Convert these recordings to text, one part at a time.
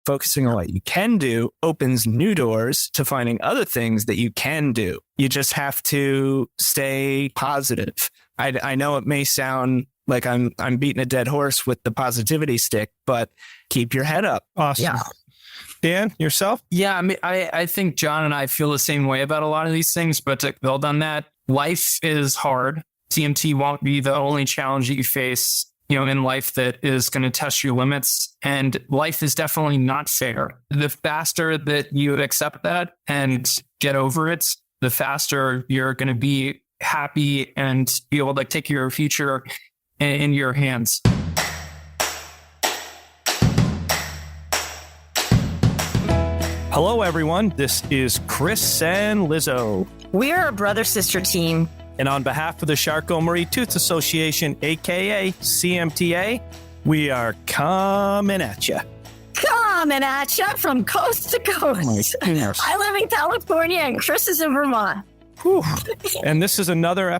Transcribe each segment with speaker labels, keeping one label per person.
Speaker 1: focusing on what you can do opens new doors to finding other things that you can do. You just have to stay positive. I know it may sound like I'm beating a dead horse with the positivity stick, but keep your head up.
Speaker 2: Awesome.
Speaker 3: Yeah.
Speaker 2: Dan, yourself?
Speaker 4: Yeah, I mean, I think John and I feel the same way about a lot of these things, but to build on that, life is hard. CMT won't be the only challenge that you face, in life that is going to test your limits. And life is definitely not fair. The faster that you accept that and get over it, the faster you're going to be happy and be able to take your future in your hands.
Speaker 2: Hello, everyone. This is Chris and Lizzo.
Speaker 3: We're a brother-sister team.
Speaker 2: And on behalf of the Charcot-Marie Tooth Association, a.k.a. CMTA, we are coming at you.
Speaker 3: Coming at you from coast to coast. I live in California and Chris is in Vermont.
Speaker 2: Whew. And this is another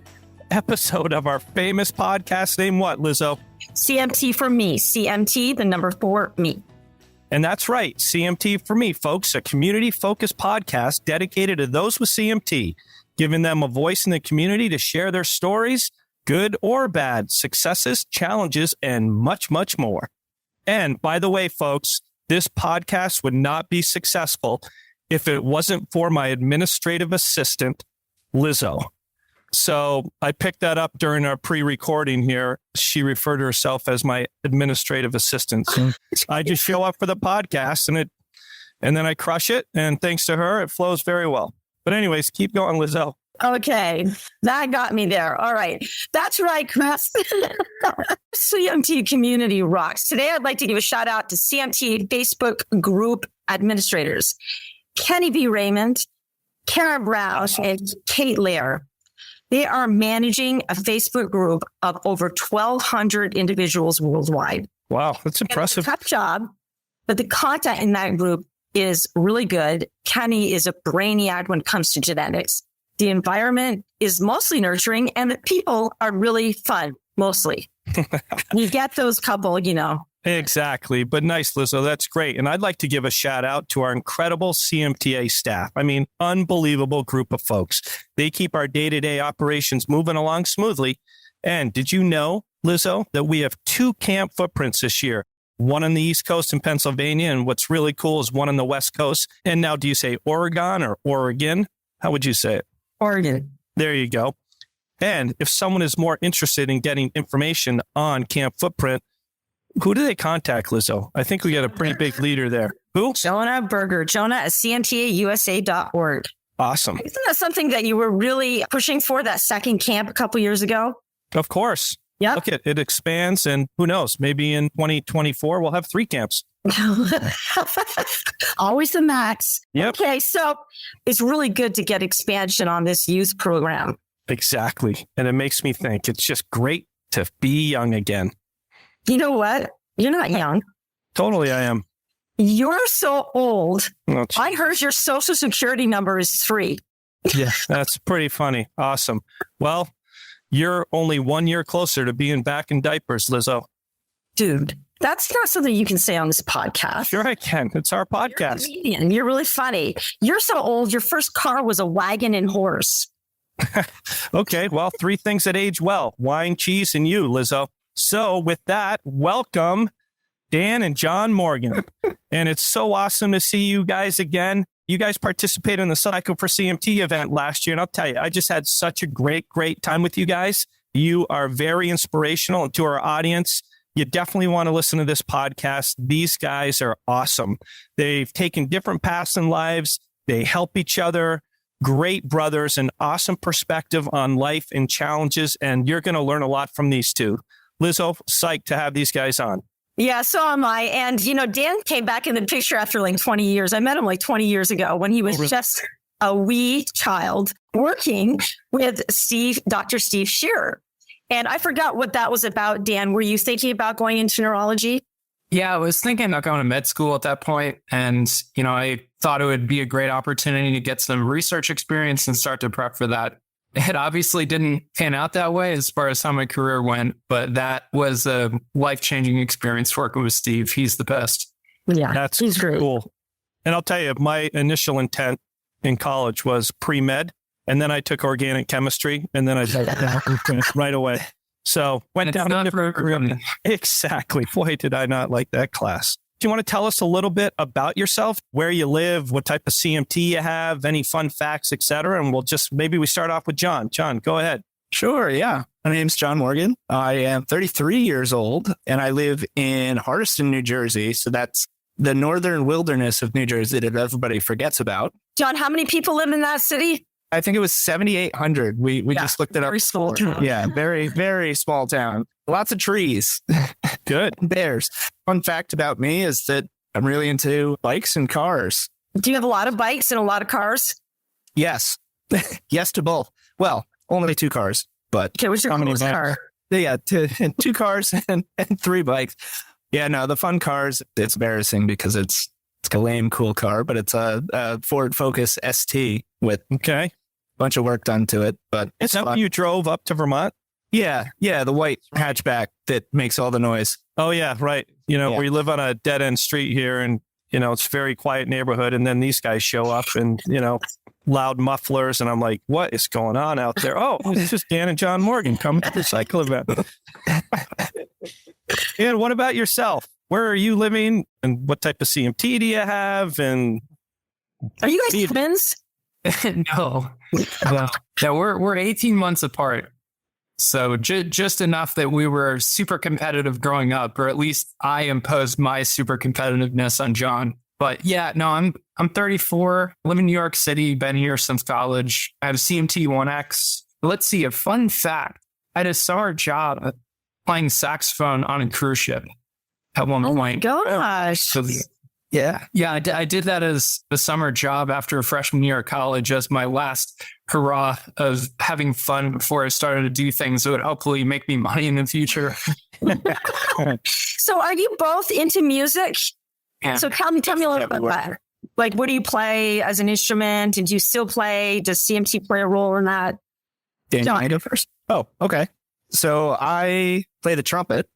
Speaker 2: episode of our famous podcast named what, Lizzo?
Speaker 3: CMT for me. CMT, the number 4, me.
Speaker 2: And that's right. CMT for me, folks, a community-focused podcast dedicated to those with CMT, giving them a voice in the community to share their stories, good or bad, successes, challenges, and much, much more. And by the way, folks, this podcast would not be successful if it wasn't for my administrative assistant, Lizzo. So I picked that up during our pre-recording here. She referred to herself as my administrative assistant. So I just show up for the podcast and then I crush it. And thanks to her, it flows very well. But anyways, keep going, Lizzo.
Speaker 3: Okay, that got me there. All right. That's right, Chris. CMT community rocks. Today, I'd like to give a shout out to CMT Facebook group administrators, Kenny B. Raymond, Karen Brown, and Kate Lair. They are managing a Facebook group of over 1,200 individuals worldwide.
Speaker 2: Wow, that's impressive.
Speaker 3: It's a tough job, but the content in that group is really good. Kenny is a brainiac when it comes to genetics. The environment is mostly nurturing and the people are really fun, mostly. You get those couple,
Speaker 2: Exactly. But nice, Lizzo. That's great. And I'd like to give a shout out to our incredible CMTA staff. I mean, unbelievable group of folks. They keep our day-to-day operations moving along smoothly. And did you know, Lizzo, that we have 2 camp footprints this year? One on the East Coast in Pennsylvania, and what's really cool is one on the West Coast. And now, do you say Oregon or Oregon? How would you say it?
Speaker 3: Oregon.
Speaker 2: There you go. And if someone is more interested in getting information on Camp Footprint, who do they contact, Lizzo? I think we got a pretty big leader there. Who?
Speaker 3: Jonah Berger. Jonah at cmtausa.org.
Speaker 2: Awesome.
Speaker 3: Isn't that something that you were really pushing for, that second camp a couple years ago?
Speaker 2: Of course.
Speaker 3: Yeah.
Speaker 2: Look, it expands, and who knows, maybe in 2024, we'll have 3 camps.
Speaker 3: Always the max.
Speaker 2: Yep.
Speaker 3: Okay, so it's really good to get expansion on this youth program.
Speaker 2: Exactly. And it makes me think it's just great to be young again.
Speaker 3: You know what? You're not young.
Speaker 2: Totally, I am.
Speaker 3: You're so old.
Speaker 2: Oh,
Speaker 3: I heard your social security number is 3.
Speaker 2: Yeah, that's pretty funny. Awesome. Well, you're only 1 year closer to being back in diapers, Lizzo.
Speaker 3: Dude, that's not something you can say on this podcast.
Speaker 2: Sure I can. It's our podcast.
Speaker 3: You're a comedian. You're really funny. You're so old. Your first car was a wagon and horse.
Speaker 2: Okay, well, 3 things that age well. Wine, cheese, and you, Lizzo. So with that, welcome Dan and John Morgan. And it's so awesome to see you guys again. You guys participated in the Cycle for CMT event last year. And I'll tell you, I just had such a great time with you guys. You are very inspirational. And to our audience, you definitely want to listen to this podcast. These guys are awesome. They've taken different paths in lives. They help each other. Great brothers, an awesome perspective on life and challenges. And you're going to learn a lot from these two. Lizzo, psyched to have these guys on.
Speaker 3: Yeah, so am I. And, Dan came back in the picture after 20 years. I met him 20 years ago when he was just a wee child working with Dr. Steve Shearer. And I forgot what that was about, Dan. Were you thinking about going into neurology?
Speaker 4: Yeah, I was thinking about going to med school at that point. And, I thought it would be a great opportunity to get some research experience and start to prep for that. It obviously didn't pan out that way as far as how my career went, but that was a life-changing experience working with Steve. He's the best.
Speaker 3: Yeah,
Speaker 2: That's
Speaker 3: he's great.
Speaker 2: cool. And I'll tell you, my initial intent in college was pre-med, and then I took organic chemistry, and then I right away. So went down
Speaker 4: not
Speaker 2: a
Speaker 4: for everybody.
Speaker 2: Exactly. Boy, did I not like that class. Do you want to tell us a little bit about yourself, where you live, what type of CMT you have, any fun facts, et cetera? And maybe we start off with John. John, go ahead.
Speaker 1: Sure, yeah. My name's John Morgan. I am 33 years old, and I live in Hardiston, New Jersey. So that's the northern wilderness of New Jersey that everybody forgets about.
Speaker 3: John, how many people live in that city?
Speaker 1: I think it was 7,800. We just looked it up.
Speaker 3: Very small town.
Speaker 1: Yeah, very, very small town. Lots of trees.
Speaker 2: Good.
Speaker 1: Bears. Fun fact about me is that I'm really into bikes and cars.
Speaker 3: Do you have a lot of bikes and a lot of cars?
Speaker 1: Yes. Yes to both. Well, only 2 cars, but
Speaker 3: Okay, what's your coolest car?
Speaker 1: yeah, 2 cars and 3 bikes. Yeah, no, the fun cars, it's embarrassing because it's a lame, cool car, but it's a Ford Focus ST with
Speaker 2: Okay.
Speaker 1: bunch of work done to it, but
Speaker 2: Is that when you drove up to Vermont?
Speaker 1: yeah, the white hatchback that makes all the noise.
Speaker 2: Oh, yeah, right.
Speaker 1: Yeah.
Speaker 2: We live on a dead end street here, and, it's a very quiet neighborhood. And then these guys show up and, loud mufflers. And I'm like, what is going on out there? Oh, it's just Dan and John Morgan coming to the cycle event. And what about yourself? Where are you living? And what type of CMT do you have? And
Speaker 3: Are you guys twins?
Speaker 4: No. Well, yeah, we're 18 months apart. So just enough that we were super competitive growing up, or at least I imposed my super competitiveness on John. But yeah, no, I'm 34, live in New York City, been here since college. I have a CMT 1X. Let's see, a fun fact. I had a summer job playing saxophone on a cruise ship at one point.
Speaker 3: Gosh.
Speaker 4: So, yeah, I did that as a summer job after a freshman year of college as my last hurrah of having fun before I started to do things that would hopefully make me money in the future.
Speaker 3: So are you both into music?
Speaker 4: Yeah.
Speaker 3: So tell me a little bit about that. Like, what do you play as an instrument? And do you still play? Does CMT play a role in that?
Speaker 1: Dan,
Speaker 3: John.
Speaker 1: can I go first? Oh, okay. So I play the trumpet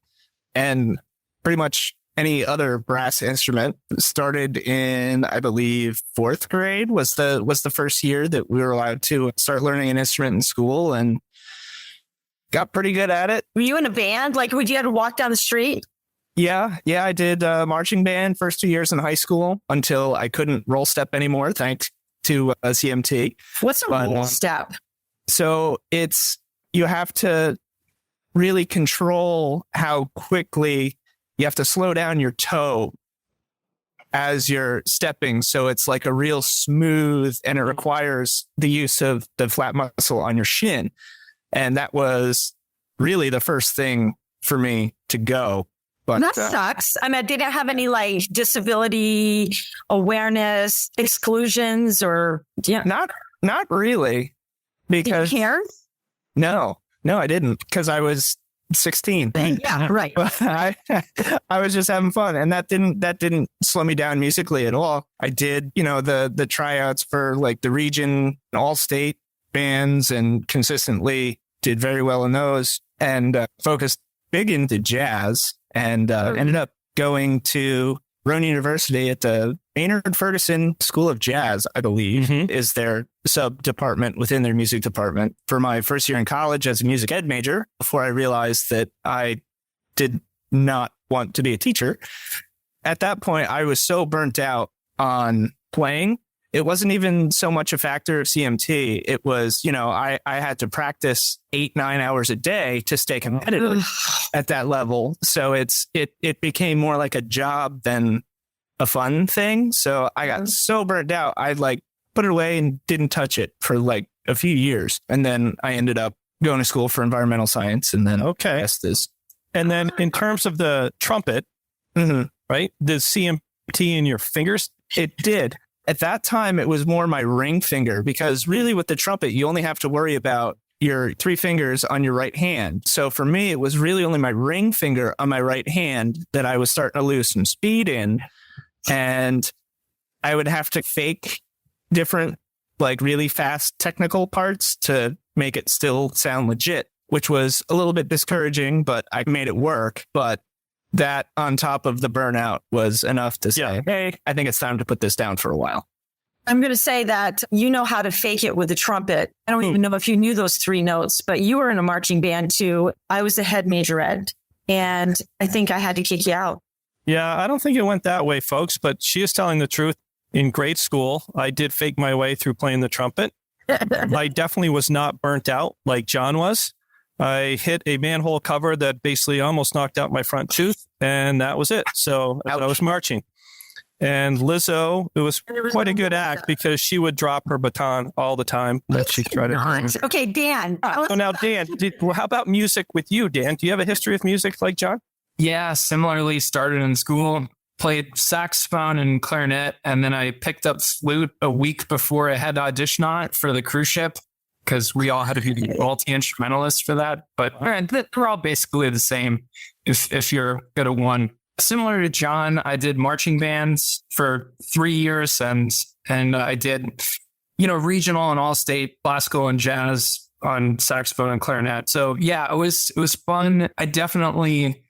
Speaker 1: and pretty much any other brass instrument. Started in, I believe, 4th grade was the first year that we were allowed to start learning an instrument in school, and got pretty good at it.
Speaker 3: Were you in a band? Like, would you have to walk down the street?
Speaker 1: Yeah, I did marching band first 2 years in high school until I couldn't roll step anymore, thanks to CMT.
Speaker 3: What's a roll step?
Speaker 1: So you have to really control how quickly you have to slow down your toe as you're stepping. So it's like a real smooth, and it requires the use of the flat muscle on your shin. And that was really the first thing for me to go. But
Speaker 3: That sucks. I mean, did it have any like disability awareness exclusions or
Speaker 1: not really,
Speaker 3: did you
Speaker 1: because
Speaker 3: care?
Speaker 1: no, I didn't, because I was 16.
Speaker 3: Yeah, right.
Speaker 1: I was just having fun, and that didn't slow me down musically at all. I did, the tryouts for like the region, all state bands, and consistently did very well in those, and focused big into jazz, and ended up going to Rowan University at the Maynard Ferguson School of Jazz, I believe, is their sub-department within their music department, for my first year in college as a music ed major, before I realized that I did not want to be a teacher. At that point, I was so burnt out on playing. It wasn't even so much a factor of CMT. It was, I had to practice 8-9 hours a day to stay competitive at that level. So it became more like a job than a fun thing. So I got so burnt out, I put it away and didn't touch it for like a few years. And then I ended up going to school for environmental science, and then this.
Speaker 2: And then in terms of the trumpet, right? The CMT in your fingers?
Speaker 1: It did. At that time, it was more my ring finger, because really with the trumpet, you only have to worry about your 3 fingers on your right hand. So for me, it was really only my ring finger on my right hand that I was starting to lose some speed in. And I would have to fake different, like really fast technical parts to make it still sound legit, which was a little bit discouraging, but I made it work. But that on top of the burnout was enough to say,
Speaker 2: Yeah.
Speaker 1: hey, I think it's time to put this down for a while.
Speaker 3: I'm going to say that you know how to fake it with the trumpet. I don't even know if you knew those 3 notes, but you were in a marching band too. I was the head majorette, and I think I had to kick you out.
Speaker 2: Yeah, I don't think it went that way, folks, but she is telling the truth. In grade school, I did fake my way through playing the trumpet. I definitely was not burnt out like John was. I hit a manhole cover that basically almost knocked out my front tooth, and that was it. So I was marching. And Lizzo, it was quite a good act because she would drop her baton all the time. That she tried to.
Speaker 3: Okay, Dan.
Speaker 2: So now, Dan, how about music with you, Dan? Do you have a history with music like John?
Speaker 4: Yeah, similarly started in school, played saxophone and clarinet, and then I picked up flute a week before I had to audition on it for the cruise ship because we all had to be multi-instrumentalists for that. But we're all basically the same if you're good at one. Similar to John, I did marching bands for 3 years and I did, regional and all-state classical and jazz on saxophone and clarinet. So yeah, it was fun. I definitely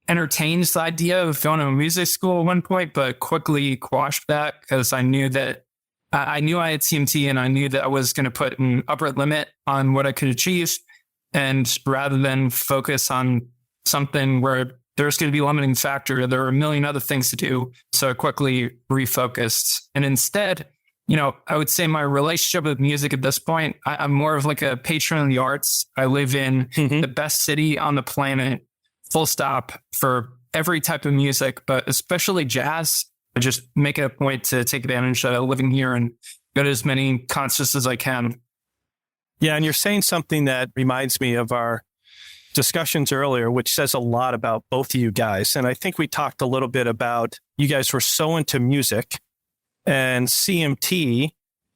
Speaker 4: entertained the idea of going to music school at one point, but quickly quashed that because I knew that I knew I had CMT and I knew that I was going to put an upper limit on what I could achieve. And rather than focus on something where there's going to be a limiting factor, there are a million other things to do. So I quickly refocused. And instead, I would say my relationship with music at this point, I'm more of like a patron of the arts. I live in the best city on the planet, full stop, for every type of music, but especially jazz. I just make it a point to take advantage of living here and go to as many concerts as I can.
Speaker 2: Yeah, and you're saying something that reminds me of our discussions earlier, which says a lot about both of you guys. And I think we talked a little bit about you guys were so into music and CMT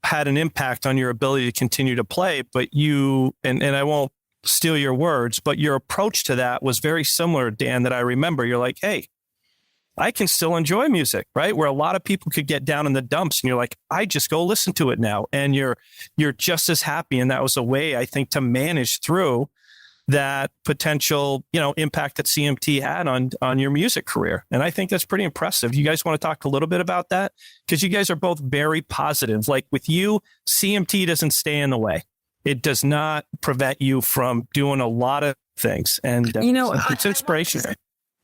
Speaker 2: had an impact on your ability to continue to play. But you, and I won't steal your words, but your approach to that was very similar, Dan, that I remember. You're like, hey, I can still enjoy music, right? Where a lot of people could get down in the dumps and you're like, I just go listen to it now. And you're just as happy. And that was a way, I think, to manage through that potential, impact that CMT had on your music career. And I think that's pretty impressive. You guys want to talk a little bit about that? Because you guys are both very positive. Like with you, CMT doesn't stay in the way. It does not prevent you from doing a lot of things. And it's inspirational.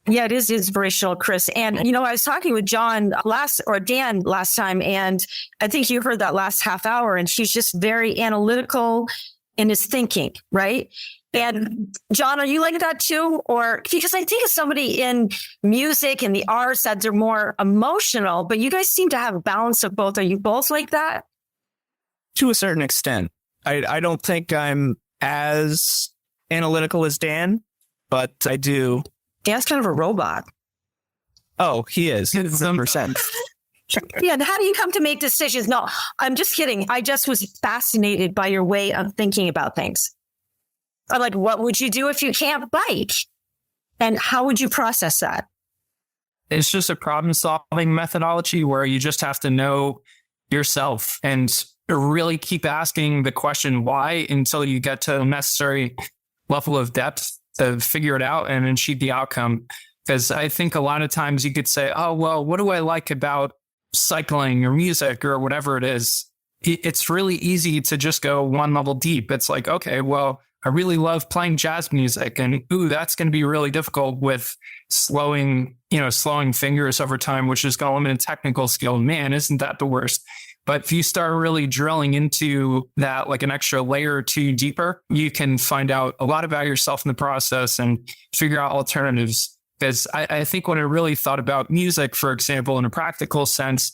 Speaker 3: Yeah, it is inspirational, Chris. And, I was talking with Dan last time, and I think you heard that last half hour, and he's just very analytical in his thinking, right? And John, are you like that too? Or because I think of somebody in music and the arts that they're more emotional, but you guys seem to have a balance of both. Are you both like that?
Speaker 1: To a certain extent. I don't think I'm as analytical as Dan, but I do.
Speaker 3: Dan's kind of a robot.
Speaker 1: Oh, he is. 100%.
Speaker 3: Yeah. And how do you come to make decisions? No, I'm just kidding. I just was fascinated by your way of thinking about things. Like, what would you do if you can't bike? And how would you process that?
Speaker 4: It's just a problem solving methodology where you just have to know yourself and really keep asking the question why until you get to a necessary level of depth to figure it out and achieve the outcome. Because I think a lot of times you could say, oh, well, what do I like about cycling or music or whatever it is? It's really easy to just go one level deep. It's like, okay, well, I really love playing jazz music, and that's going to be really difficult with slowing fingers over time, which is going to limit technical skill. Man, isn't that the worst? But if you start really drilling into that, like an extra layer or two deeper, you can find out a lot about yourself in the process and figure out alternatives. Because I think when I really thought about music, for example, in a practical sense,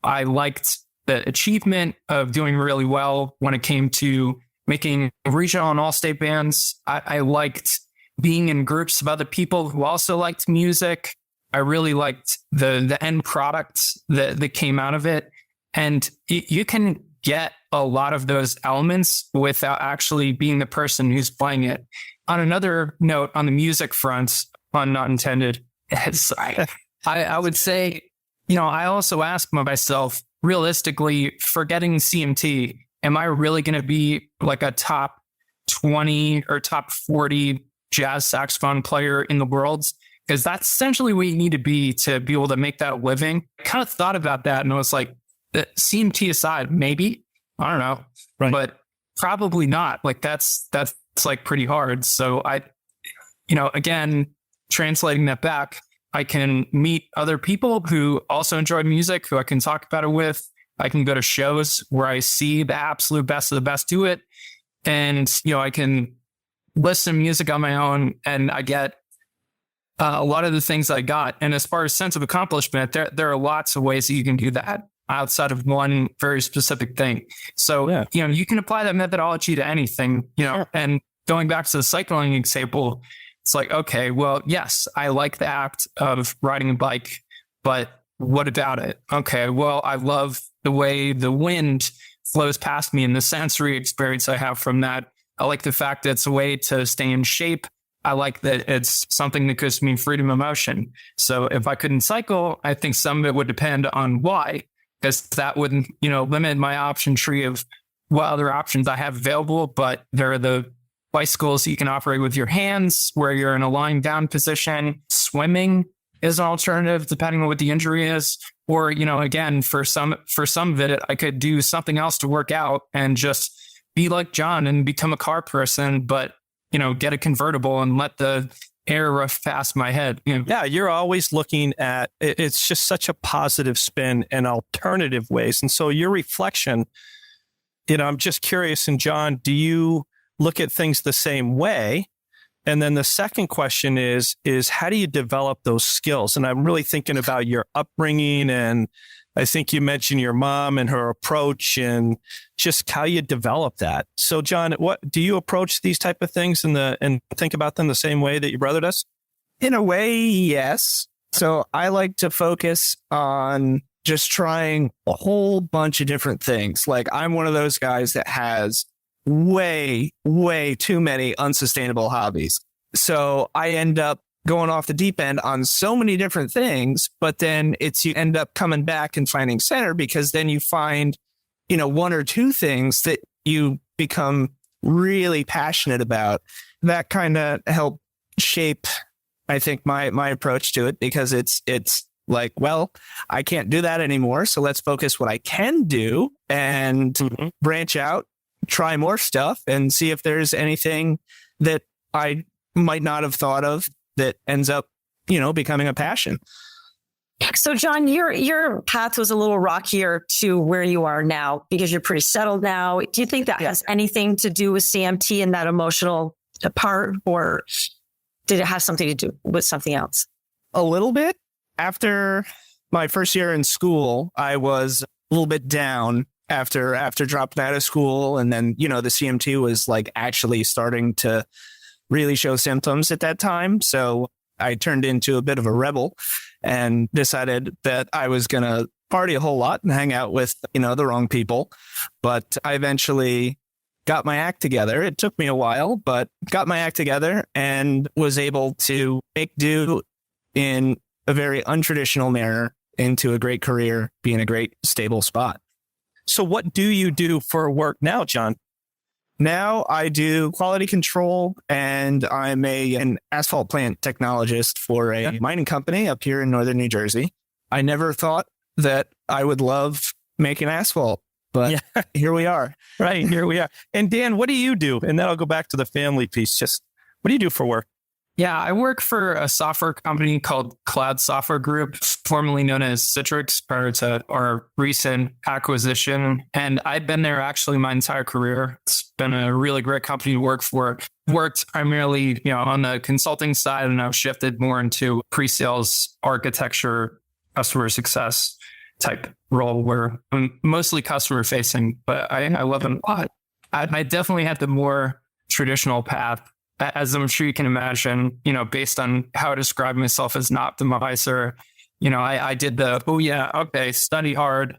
Speaker 4: I liked the achievement of doing really well when it came to making regional and all-state bands. I liked being in groups of other people who also liked music. I really liked the end product that came out of it. And you can get a lot of those elements without actually being the person who's playing it. On another note, on the music front, pun not intended, I would say, I also ask myself, realistically, forgetting CMT, am I really going to be like a top 20 or top 40 jazz saxophone player in the world? Because that's essentially what you need to be able to make that living. I kind of thought about that and I was like, CMT aside, maybe, I don't know,
Speaker 2: Right.
Speaker 4: but probably not. Like that's like pretty hard. So again, translating that back, I can meet other people who also enjoy music, who I can talk about it with. I can go to shows where I see the absolute best of the best do it. And, I can listen to music on my own and I get a lot of the things I got. And as far as sense of accomplishment, there are lots of ways that you can do that outside of one very specific thing. So, you can apply that methodology to anything, and going back to the cycling example, it's like, okay, well, yes, I like the act of riding a bike, but what about it? Okay, well, I love the way the wind flows past me and the sensory experience I have from that. I like the fact that it's a way to stay in shape. I like that it's something that gives me freedom of motion. So if I couldn't cycle, I think some of it would depend on why, because that would, limit my option tree of what other options I have available. But there are the bicycles you can operate with your hands where you're in a lying down position. Swimming is an alternative depending on what the injury is. Or, again, for some of it, I could do something else to work out and just be like John and become a car person, but, get a convertible and let the air rush past my head.
Speaker 2: Yeah, you're always looking at it's just such a positive spin and alternative ways. And so your reflection, I'm just curious, and John, do you look at things the same way? And then the second question is how do you develop those skills? And I'm really thinking about your upbringing, and I think you mentioned your mom and her approach and just how you develop that. So John, what do you approach these type of things and think about them the same way that your brother does?
Speaker 1: In a way, yes. So I like to focus on just trying a whole bunch of different things. Like I'm one of those guys that has way, way too many unsustainable hobbies. So I end up going off the deep end on so many different things, but then you end up coming back and finding center because then you find, one or two things that you become really passionate about. That kind of help shape, I think, my approach to it, because it's like, well, I can't do that anymore. So let's focus what I can do and branch out, try more stuff and see if there's anything that I might not have thought of that ends up, becoming a passion.
Speaker 3: So John, your path was a little rockier to where you are now because you're pretty settled now. Do you think that has anything to do with CMT and that emotional part, or did it have something to do with something else?
Speaker 1: A little bit. After my first year in school, I was a little bit down after dropping out of school. And then, the CMT was like actually starting to really show symptoms at that time. So I turned into a bit of a rebel and decided that I was going to party a whole lot and hang out with, the wrong people. But I eventually got my act together. It took me a while, but got my act together and was able to make do in a very untraditional manner into a great career, be in a great stable spot.
Speaker 2: So what do you do for work now, John?
Speaker 1: Now I do quality control, and I'm an asphalt plant technologist for a mining company up here in northern New Jersey. I never thought that I would love making asphalt, but here we are.
Speaker 2: Right, here we are. And Dan, what do you do? And then I'll go back to the family piece. Just what do you do for work?
Speaker 4: Yeah, I work for a software company called Cloud Software Group, formerly known as Citrix, prior to our recent acquisition. And I've been there actually my entire career. It's been a really great company to work for. Worked primarily, on the consulting side, and I've shifted more into pre-sales, architecture, customer success type role where I'm mostly customer facing, but I love it a lot. I definitely had the more traditional path. As I'm sure you can imagine, based on how I describe myself as an optimizer, I did study hard,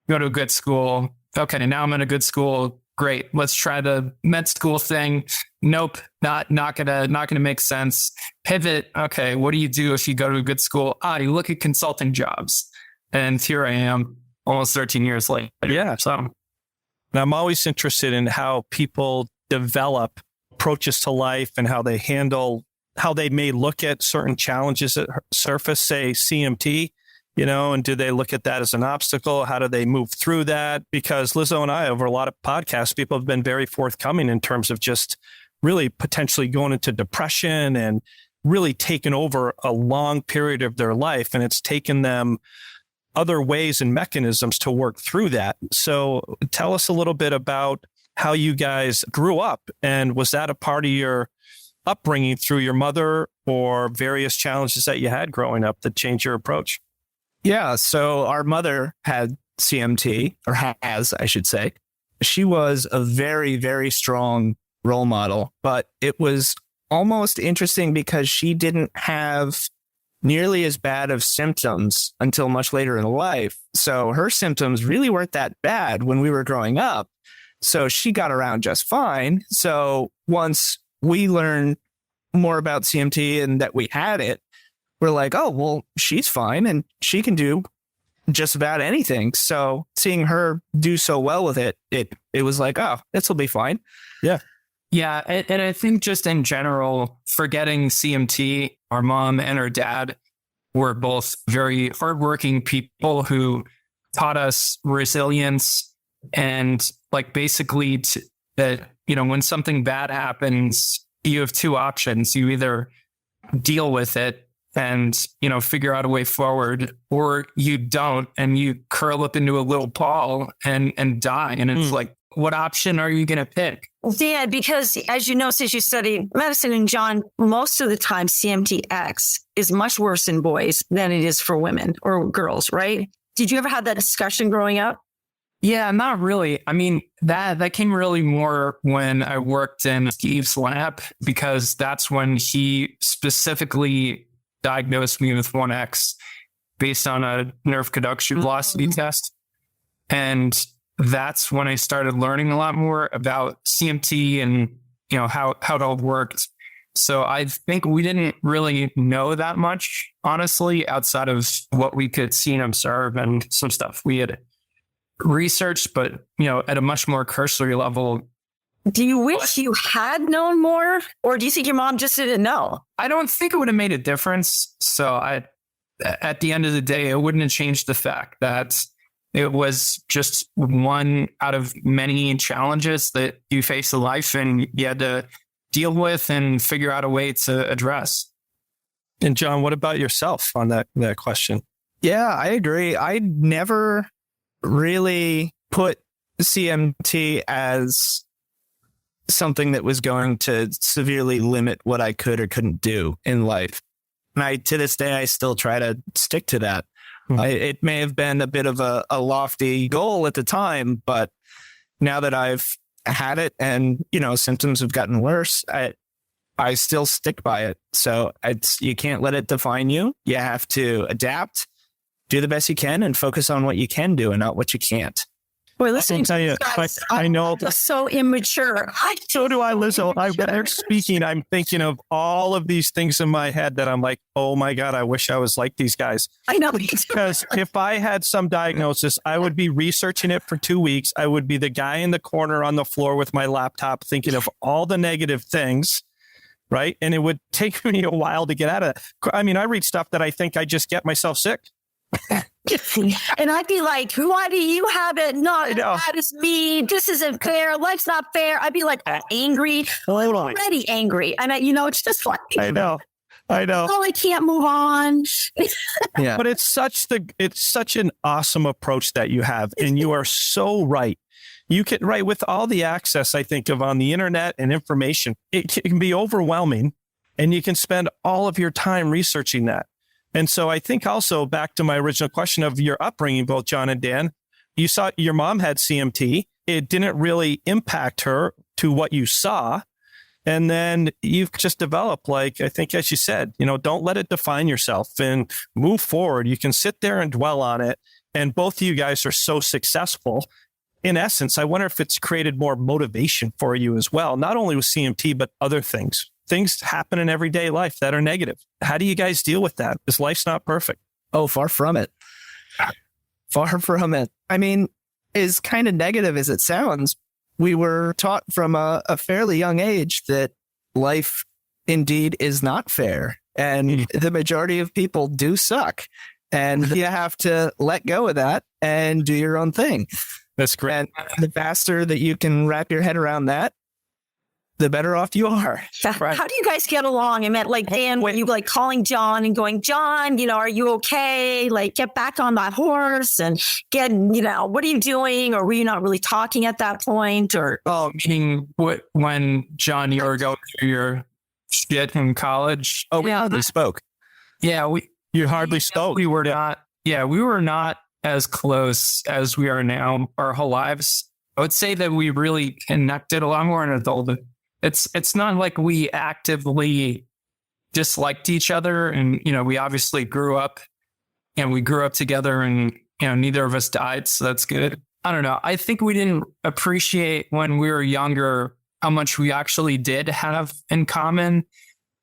Speaker 4: go to a good school. Okay, now I'm in a good school. Great. Let's try the med school thing. Nope, not gonna make sense. Pivot. Okay, what do you do if you go to a good school? You look at consulting jobs. And here I am, almost 13 years later.
Speaker 2: Yeah. So, and I'm always interested in how people develop approaches to life and how they handle how they may look at certain challenges that surface, say CMT, and do they look at that as an obstacle? How do they move through that? Because Lizzo and I, over a lot of podcasts, people have been very forthcoming in terms of just really potentially going into depression and really taken over a long period of their life. And it's taken them other ways and mechanisms to work through that. So tell us a little bit about how you guys grew up. And was that a part of your upbringing through your mother or various challenges that you had growing up that changed your approach?
Speaker 1: Yeah. So our mother had CMT, or has, I should say. She was a very, very strong role model, but it was almost interesting because she didn't have nearly as bad of symptoms until much later in life. So her symptoms really weren't that bad when we were growing up. So she got around just fine. So once we learned more about CMT and that we had it, we're like, oh, well, she's fine and she can do just about anything. So seeing her do so well with it, it was like, oh, this will be fine.
Speaker 2: Yeah.
Speaker 4: Yeah. And I think just in general, forgetting CMT, our mom and her dad were both very hardworking people who taught us resilience and like basically that, when something bad happens, you have two options. You either deal with it and, figure out a way forward, or you don't and you curl up into a little ball and die. And it's like, what option are you going to pick?
Speaker 3: Dan, because as you know, since you studied medicine, and John, most of the time CMTX is much worse in boys than it is for women or girls, right? Did you ever have that discussion growing up?
Speaker 4: Yeah, not really. I mean, that came really more when I worked in Steve's lab, because that's when he specifically diagnosed me with 1X based on a nerve conduction velocity test. And that's when I started learning a lot more about CMT and, how it all worked. So I think we didn't really know that much, honestly, outside of what we could see and observe and some stuff we had researched, but, at a much more cursory level.
Speaker 3: Do you wish you had known more, or do you think your mom just didn't know?
Speaker 4: I don't think it would have made a difference. So at the end of the day, it wouldn't have changed the fact that it was just one out of many challenges that you face in life and you had to deal with and figure out a way to address.
Speaker 2: And John, what about yourself on that question?
Speaker 1: Yeah, I agree. I never really put CMT as something that was going to severely limit what I could or couldn't do in life. And to this day, I still try to stick to that. It may have been a bit of a lofty goal at the time, but now that I've had it and, symptoms have gotten worse, I still stick by it. So you can't let it define you. You have to adapt, do the best you can, and focus on what you can do and not what you can't.
Speaker 3: Boy, listen,
Speaker 2: I'll tell you,
Speaker 3: guys,
Speaker 2: I know.
Speaker 3: I'm so immature.
Speaker 2: So do I, Lizzo. I'm speaking. I'm thinking of all of these things in my head that I'm like, oh my God, I wish I was like these guys.
Speaker 3: I know.
Speaker 2: Because if I had some diagnosis, I would be researching it for 2 weeks. I would be the guy in the corner on the floor with my laptop thinking of all the negative things, right? And it would take me a while to get out of it. I mean, I read stuff that I think I just get myself sick.
Speaker 3: And I'd be like, why do you have it? Not as bad as me. This isn't fair. Life's not fair. I'd be like angry, already angry. And it's just like,
Speaker 2: I know.
Speaker 3: Oh, I can't move on.
Speaker 1: Yeah.
Speaker 2: But it's such an awesome approach that you have. And you are so right. You can, right, with all the access, I think, of on the internet and information, it can be overwhelming and you can spend all of your time researching that. And so I think also back to my original question of your upbringing, both John and Dan, you saw your mom had CMT. It didn't really impact her to what you saw. And then you've just developed, like, I think, as you said, don't let it define yourself and move forward. You can sit there and dwell on it. And both of you guys are so successful. In essence, I wonder if it's created more motivation for you as well, not only with CMT, but other things. Things happen in everyday life that are negative. How do you guys deal with that? Because life's not perfect.
Speaker 1: Oh, far from it. Far from it. I mean, as kind of negative as it sounds, we were taught from a fairly young age that life indeed is not fair. And the majority of people do suck. And you have to let go of that and do your own thing.
Speaker 2: That's great.
Speaker 1: And the faster that you can wrap your head around that, the better off you are.
Speaker 3: Right. How do you guys get along? I meant like, Dan, when you like calling John and going, John, are you okay? Like, get back on that horse and get, what are you doing? Or were you not really talking at that point? Or
Speaker 4: meaning when John, you were going through your shit in college?
Speaker 1: Oh, we hardly spoke.
Speaker 4: Yeah,
Speaker 2: you hardly spoke.
Speaker 4: We were not. Yeah, we were not as close as we are now our whole lives. I would say that we really connected a lot more in adulthood. It's not like we actively disliked each other. And, we obviously grew up together and, neither of us died. So that's good. I don't know. I think we didn't appreciate when we were younger how much we actually did have in common.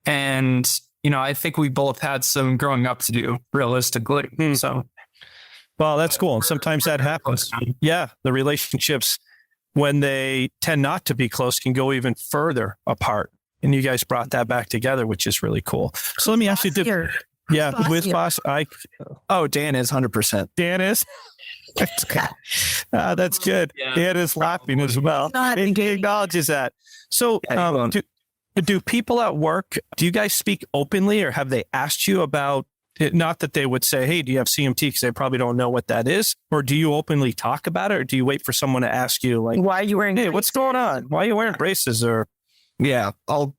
Speaker 4: And, I think we both had some growing up to do realistically. So,
Speaker 2: well, that's cool. And sometimes that happens. Yeah. The relationships, when they tend not to be close, can go even further apart. And you guys brought that back together, which is really cool. So let me ask you, with boss,
Speaker 1: Dan is 100%.
Speaker 2: Dan is? That's good. That's good.
Speaker 4: Yeah.
Speaker 2: Dan is laughing as well. He acknowledges that. So do people at work, do you guys speak openly, or have they asked you about it? Not that they would say, hey, do you have CMT? Because they probably don't know what that is. Or do you openly talk about it? Or do you wait for someone to ask you, like,
Speaker 3: why are you wearing braces?
Speaker 2: What's going on? Why are you wearing braces? Or
Speaker 1: yeah, I'll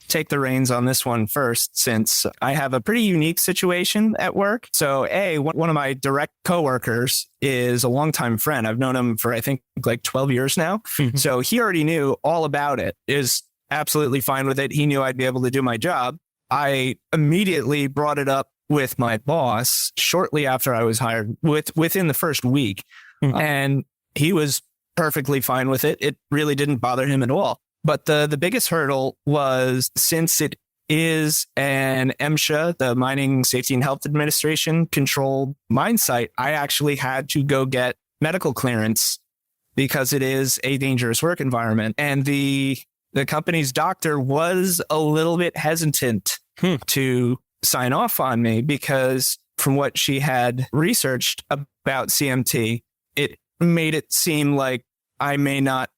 Speaker 1: take the reins on this one first, since I have a pretty unique situation at work. So one of my direct coworkers is a longtime friend. I've known him for, I think, like 12 years now. Mm-hmm. So he already knew all about it, is absolutely fine with it. He knew I'd be able to do my job. I immediately brought it up with my boss shortly after I was hired, within the first week. Mm-hmm. And he was perfectly fine with it. It really didn't bother him at all. But the biggest hurdle was, since it is an MSHA, the Mining Safety and Health Administration controlled mine site, I actually had to go get medical clearance because it is a dangerous work environment. And the company's doctor was a little bit hesitant to sign off on me, because from what she had researched about CMT, it made it seem like I may not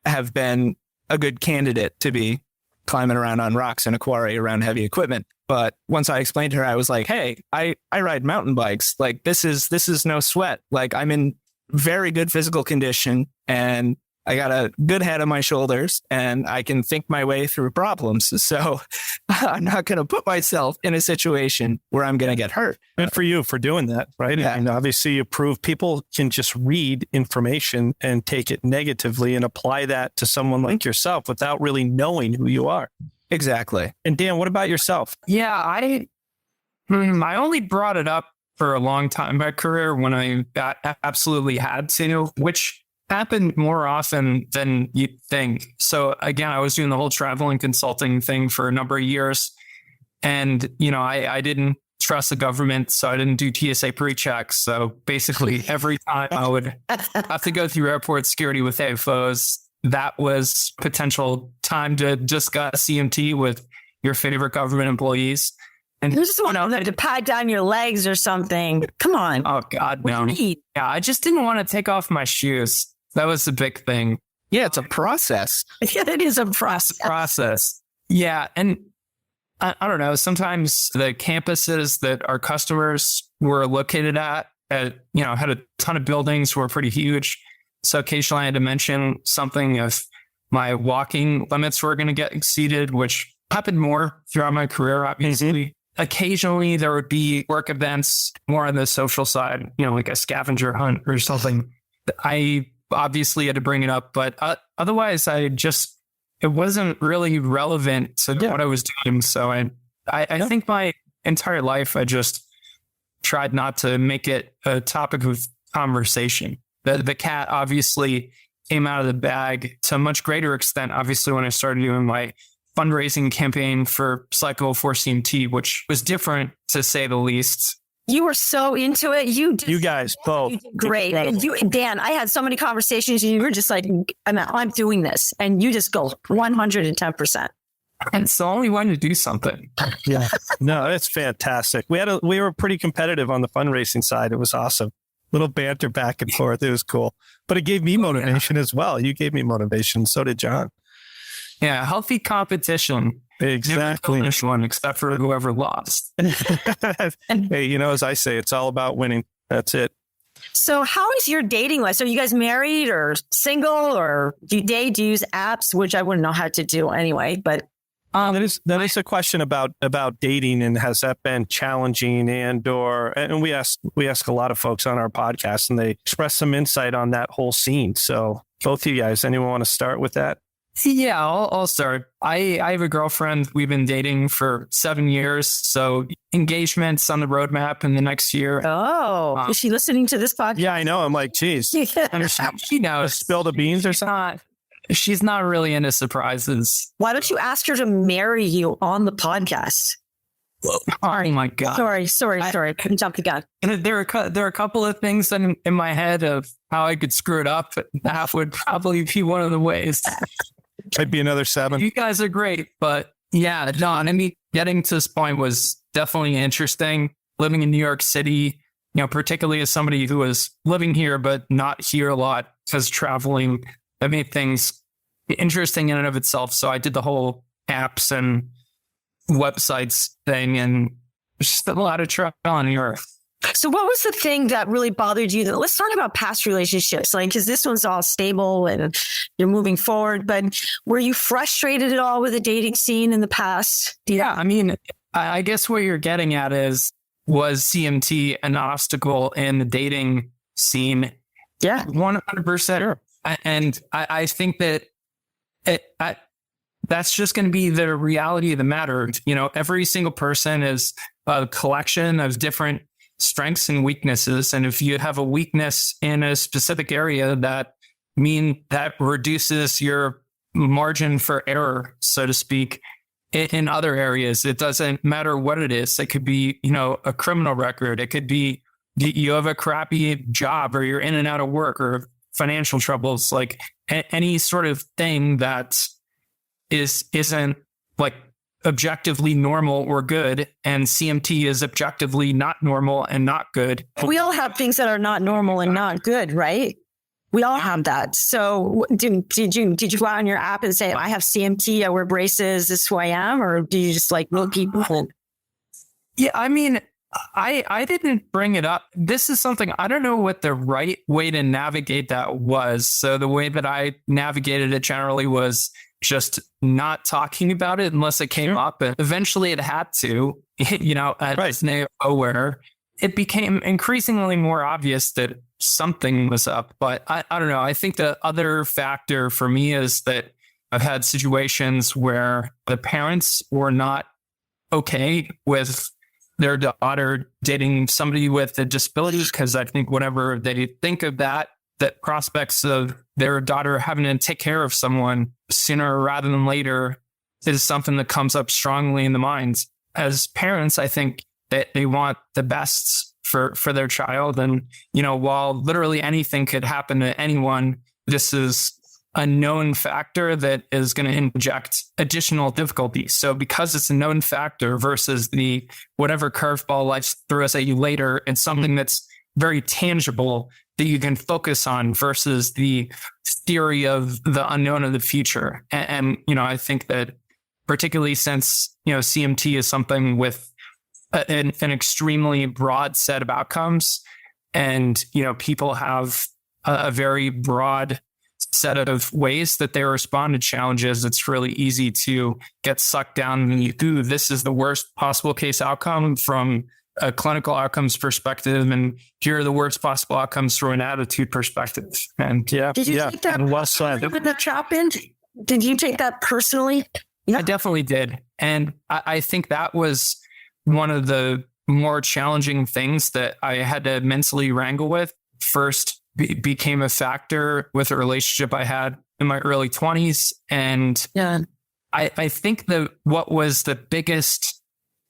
Speaker 1: have been a good candidate to be climbing around on rocks in a quarry around heavy equipment. But once I explained to her, I was like, hey, I ride mountain bikes. Like, this is no sweat. Like, I'm in very good physical condition, and I got a good head on my shoulders, and I can think my way through problems. So I'm not going to put myself in a situation where I'm going to get hurt.
Speaker 2: And for you for doing that, right? Yeah. And obviously you prove people can just read information and take it negatively and apply that to someone like yourself without really knowing who you are.
Speaker 1: Exactly.
Speaker 2: And Dan, what about yourself?
Speaker 4: Yeah, I only brought it up for a long time in my career when I absolutely had to, which happened more often than you'd think. So again, I was doing the whole travel and consulting thing for a number of years. And, I didn't trust the government, so I didn't do TSA pre-checks. So basically every time I would have to go through airport security with AFOs, that was potential time to discuss CMT with your favorite government employees. And
Speaker 3: you just want to pat down your legs or something. Come on.
Speaker 4: Oh, God, no. Yeah, I just didn't want to take off my shoes. That was the big thing.
Speaker 1: Yeah, it's a process.
Speaker 3: Yeah, it is a process.
Speaker 4: Yeah. And I don't know, sometimes the campuses that our customers were located at had a ton of buildings, were pretty huge. So occasionally I had to mention something if my walking limits were going to get exceeded, which happened more throughout my career, obviously. Mm-hmm. Occasionally there would be work events more on the social side, like a scavenger hunt or something. I obviously had to bring it up, but otherwise it wasn't really relevant to what I was doing. So I think my entire life, I just tried not to make it a topic of conversation. The cat obviously came out of the bag to a much greater extent, obviously, when I started doing my fundraising campaign for Cycle for CMT, which was different to say the least.
Speaker 3: You were so into it. You
Speaker 2: guys both.
Speaker 3: You did great. And Dan, I had so many conversations and you were just like, I'm doing this. And you just go 110%.
Speaker 4: And it's the only one to do something.
Speaker 2: Yeah. No, it's fantastic. We were pretty competitive on the fundraising side. It was awesome. Little banter back and forth. It was cool. But it gave me motivation as well. You gave me motivation. So did John.
Speaker 4: Yeah, healthy competition.
Speaker 2: Exactly.
Speaker 4: One except for whoever lost.
Speaker 2: Hey, as I say, it's all about winning. That's it.
Speaker 3: So how is your dating life? So are you guys married or single, or do you date? Do you use apps, which I wouldn't know how to do anyway, but
Speaker 2: that is a question about dating, and has that been challenging, and we ask a lot of folks on our podcast, and they express some insight on that whole scene. So both of you guys, anyone want to start with that?
Speaker 4: Yeah, I'll start. I have a girlfriend. We've been dating for 7 years. So engagements on the roadmap in the next year.
Speaker 3: is she listening to this podcast?
Speaker 2: Yeah, I know. I'm like, geez.
Speaker 4: She knows.
Speaker 2: Spill the beans or something?
Speaker 4: She's not really into surprises.
Speaker 3: Why don't you ask her to marry you on the podcast?
Speaker 4: Oh my God.
Speaker 3: Sorry. I jumped the gun.
Speaker 4: There are a couple of things in my head of how I could screw it up. That would probably be one of the ways.
Speaker 2: Might be another 7.
Speaker 4: You guys are great, but yeah, John, I mean, getting to this point was definitely interesting. Living in New York City, particularly as somebody who was living here, but not here a lot because traveling, that made things interesting in and of itself. So I did the whole apps and websites thing, and just a lot of trial and error.
Speaker 3: So what was the thing that really bothered you? Let's talk about past relationships, because this one's all stable and you're moving forward, but were you frustrated at all with the dating scene in the past?
Speaker 4: Yeah, I mean, I guess what you're getting at was CMT an obstacle in the dating scene?
Speaker 3: Yeah.
Speaker 4: 100%. And I think that that's just going to be the reality of the matter. Every single person is a collection of different strengths and weaknesses. And if you have a weakness in a specific area, that reduces your margin for error, so to speak, in other areas. It doesn't matter what it is. It could be, a criminal record. It could be you have a crappy job, or you're in and out of work, or financial troubles, like any sort of thing that isn't like objectively normal or good, and CMT is objectively not normal and not good.
Speaker 3: We all have things that are not normal and not good, right? We all have that. So did you go out on your app and say, I have CMT, I wear braces, this is who I am? Or do you just know people?
Speaker 4: Yeah, I mean, I didn't bring it up. This is something, I don't know what the right way to navigate that was. So the way that I navigated it generally was just not talking about it unless it came up. And eventually it had to, where it became increasingly more obvious that something was up. But I don't know. I think the other factor for me is that I've had situations where the parents were not okay with their daughter dating somebody with a disability, because I think whenever they think of that prospects of their daughter having to take care of someone sooner rather than later is something that comes up strongly in the minds. As parents, I think that they want the best for their child. And, while literally anything could happen to anyone, this is a known factor that is going to inject additional difficulties. So because it's a known factor versus the whatever curveball life throws at you later, it's something that's very tangible that you can focus on versus the theory of the unknown of the future. And I think that particularly since, CMT is something with an extremely broad set of outcomes, and, people have a very broad set of ways that they respond to challenges, it's really easy to get sucked down and this is the worst possible case outcome from a clinical outcomes perspective, and here are the worst possible outcomes from an attitude perspective. And
Speaker 3: did you take that Did you take that personally? Yeah.
Speaker 4: I definitely did. And I think that was one of the more challenging things that I had to mentally wrangle with. First became a factor with a relationship I had in my early 20s. And I think that what was the biggest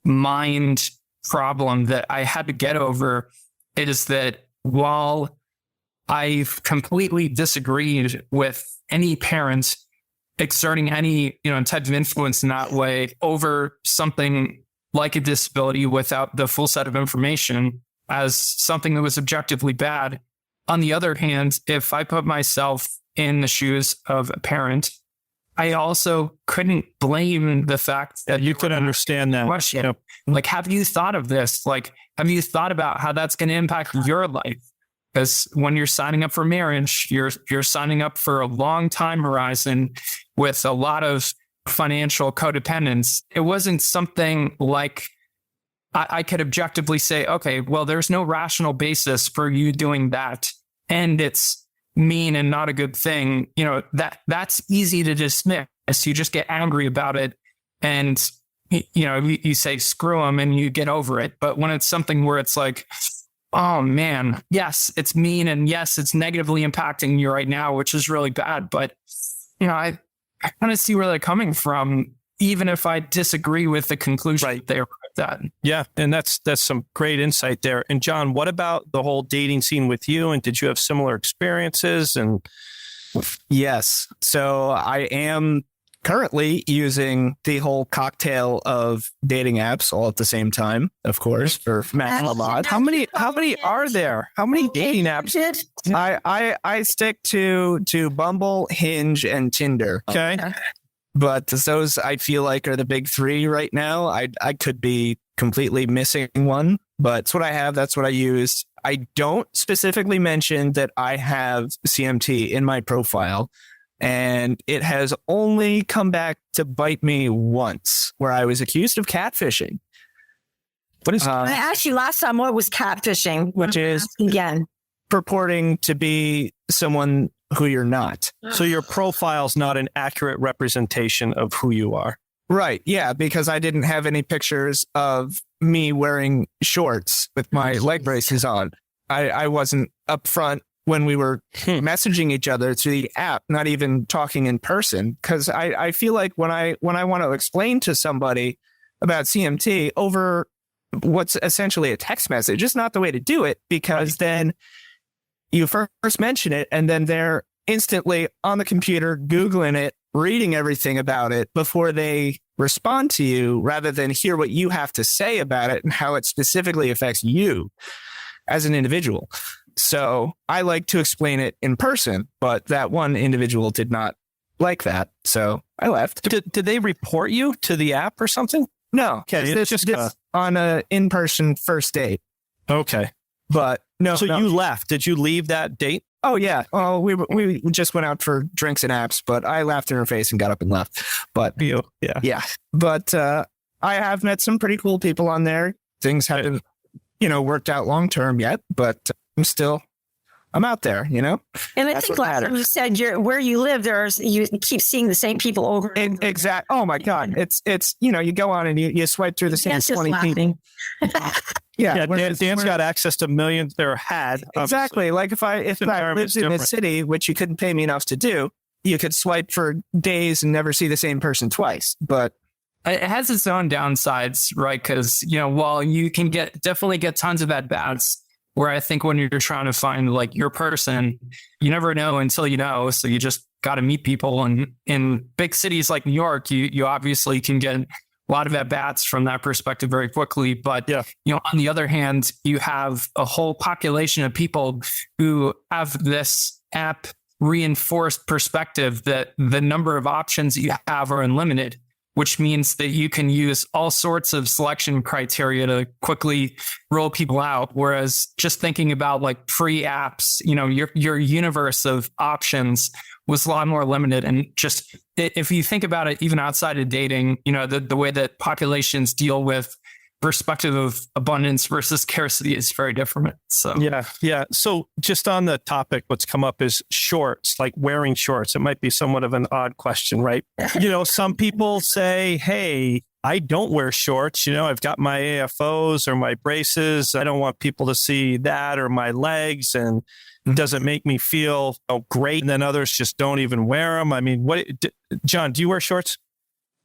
Speaker 4: mind problem that I had to get over is that while I've completely disagreed with any parent exerting any, type of influence in that way over something like a disability without the full set of information as something that was objectively bad. On the other hand, if I put myself in the shoes of a parent, I also couldn't blame the fact that
Speaker 2: You could understand that.
Speaker 4: question.
Speaker 2: Yep.
Speaker 4: Like, have you thought of this? Like, have you thought about how that's going to impact your life? Because when you're signing up for marriage, you're signing up for a long time horizon with a lot of financial codependence. It wasn't something like I could objectively say, okay, well, there's no rational basis for you doing that, and it's mean and not a good thing. That's easy to dismiss. You just get angry about it, and you say screw them, and you get over it. But when it's something where it's like, oh man, yes, it's mean, and yes, it's negatively impacting you right now, which is really bad. But I kind of see where they're coming from, even if I disagree with the conclusion that they arrived at.
Speaker 2: Yeah, and that's some great insight there. And John, what about the whole dating scene with you? And did you have similar experiences? And
Speaker 1: Yes. So I am currently using the whole cocktail of dating apps all at the same time, of course, for Matt a lot.
Speaker 2: how many are there? How many dating apps?
Speaker 1: I stick to Bumble, Hinge, and Tinder.
Speaker 2: Okay.
Speaker 1: But those I feel like are the big three right now. I could be completely missing one, but it's what I have. That's what I use. I don't specifically mention that I have CMT in my profile, and it has only come back to bite me once, where I was accused of catfishing.
Speaker 2: What is
Speaker 3: I asked you last time what was catfishing,
Speaker 1: which is
Speaker 3: again
Speaker 1: purporting to be someone who you're not.
Speaker 2: so your profile's not an accurate representation of who you are?
Speaker 1: Right. Yeah. Because I didn't have any pictures of me wearing shorts with my leg braces on. I wasn't upfront when we were messaging each other through the app, not even talking in person. Because I feel like when I want to explain to somebody about CMT over what's essentially a text message, it's not the way to do it, because then you first mention it, and then they're instantly on the computer, Googling it, reading everything about it before they respond to you, rather than hear what you have to say about it and how it specifically affects you as an individual. So I like to explain it in person, but that one individual did not like that. So I left.
Speaker 2: Did they report you to the app or something?
Speaker 1: No,
Speaker 2: Okay,
Speaker 1: it's just on a in-person first date.
Speaker 2: Okay.
Speaker 1: But no.
Speaker 2: So you left. Did you leave that date?
Speaker 1: Oh yeah. Oh, we just went out for drinks and apps, but I laughed in her face and got up and left. But yeah. But I have met some pretty cool people on there. Things haven't, worked out long term yet, but I'm out there,
Speaker 3: And I
Speaker 1: That's
Speaker 3: think
Speaker 1: what
Speaker 3: last time
Speaker 1: matters.
Speaker 3: you said where you live, you keep seeing the same people over.
Speaker 1: Exactly. Oh my God. It's you go on and you swipe through the same
Speaker 3: Dan's just
Speaker 1: 20 people.
Speaker 3: laughing.
Speaker 1: Yeah.
Speaker 2: Dan's got access to millions. There had
Speaker 1: Exactly. Like if I
Speaker 2: environment's
Speaker 1: lived in a
Speaker 2: different.
Speaker 1: city, which you couldn't pay me enough to do, you could swipe for days and never see the same person twice. But
Speaker 4: It has its own downsides, right? Because, while you can definitely get tons of at-bats, where I think when you're trying to find like your person, you never know until you know. So you just got to meet people. And in big cities like New York, you obviously can get a lot of at-bats from that perspective very quickly. But, on the other hand, you have a whole population of people who have this app reinforced perspective that the number of options you have are unlimited, which means that you can use all sorts of selection criteria to quickly roll people out. Whereas just thinking about like free apps, your universe of options was a lot more limited. And just if you think about it, even outside of dating, the way that populations deal with perspective of abundance versus scarcity is very different. So
Speaker 2: Yeah. So just on the topic, what's come up is shorts, like wearing shorts. It might be somewhat of an odd question, right? Some people say, hey, I don't wear shorts. I've got my AFOs or my braces. I don't want people to see that or my legs. And does it make me feel great? And then others just don't even wear them. I mean, John, do you wear shorts?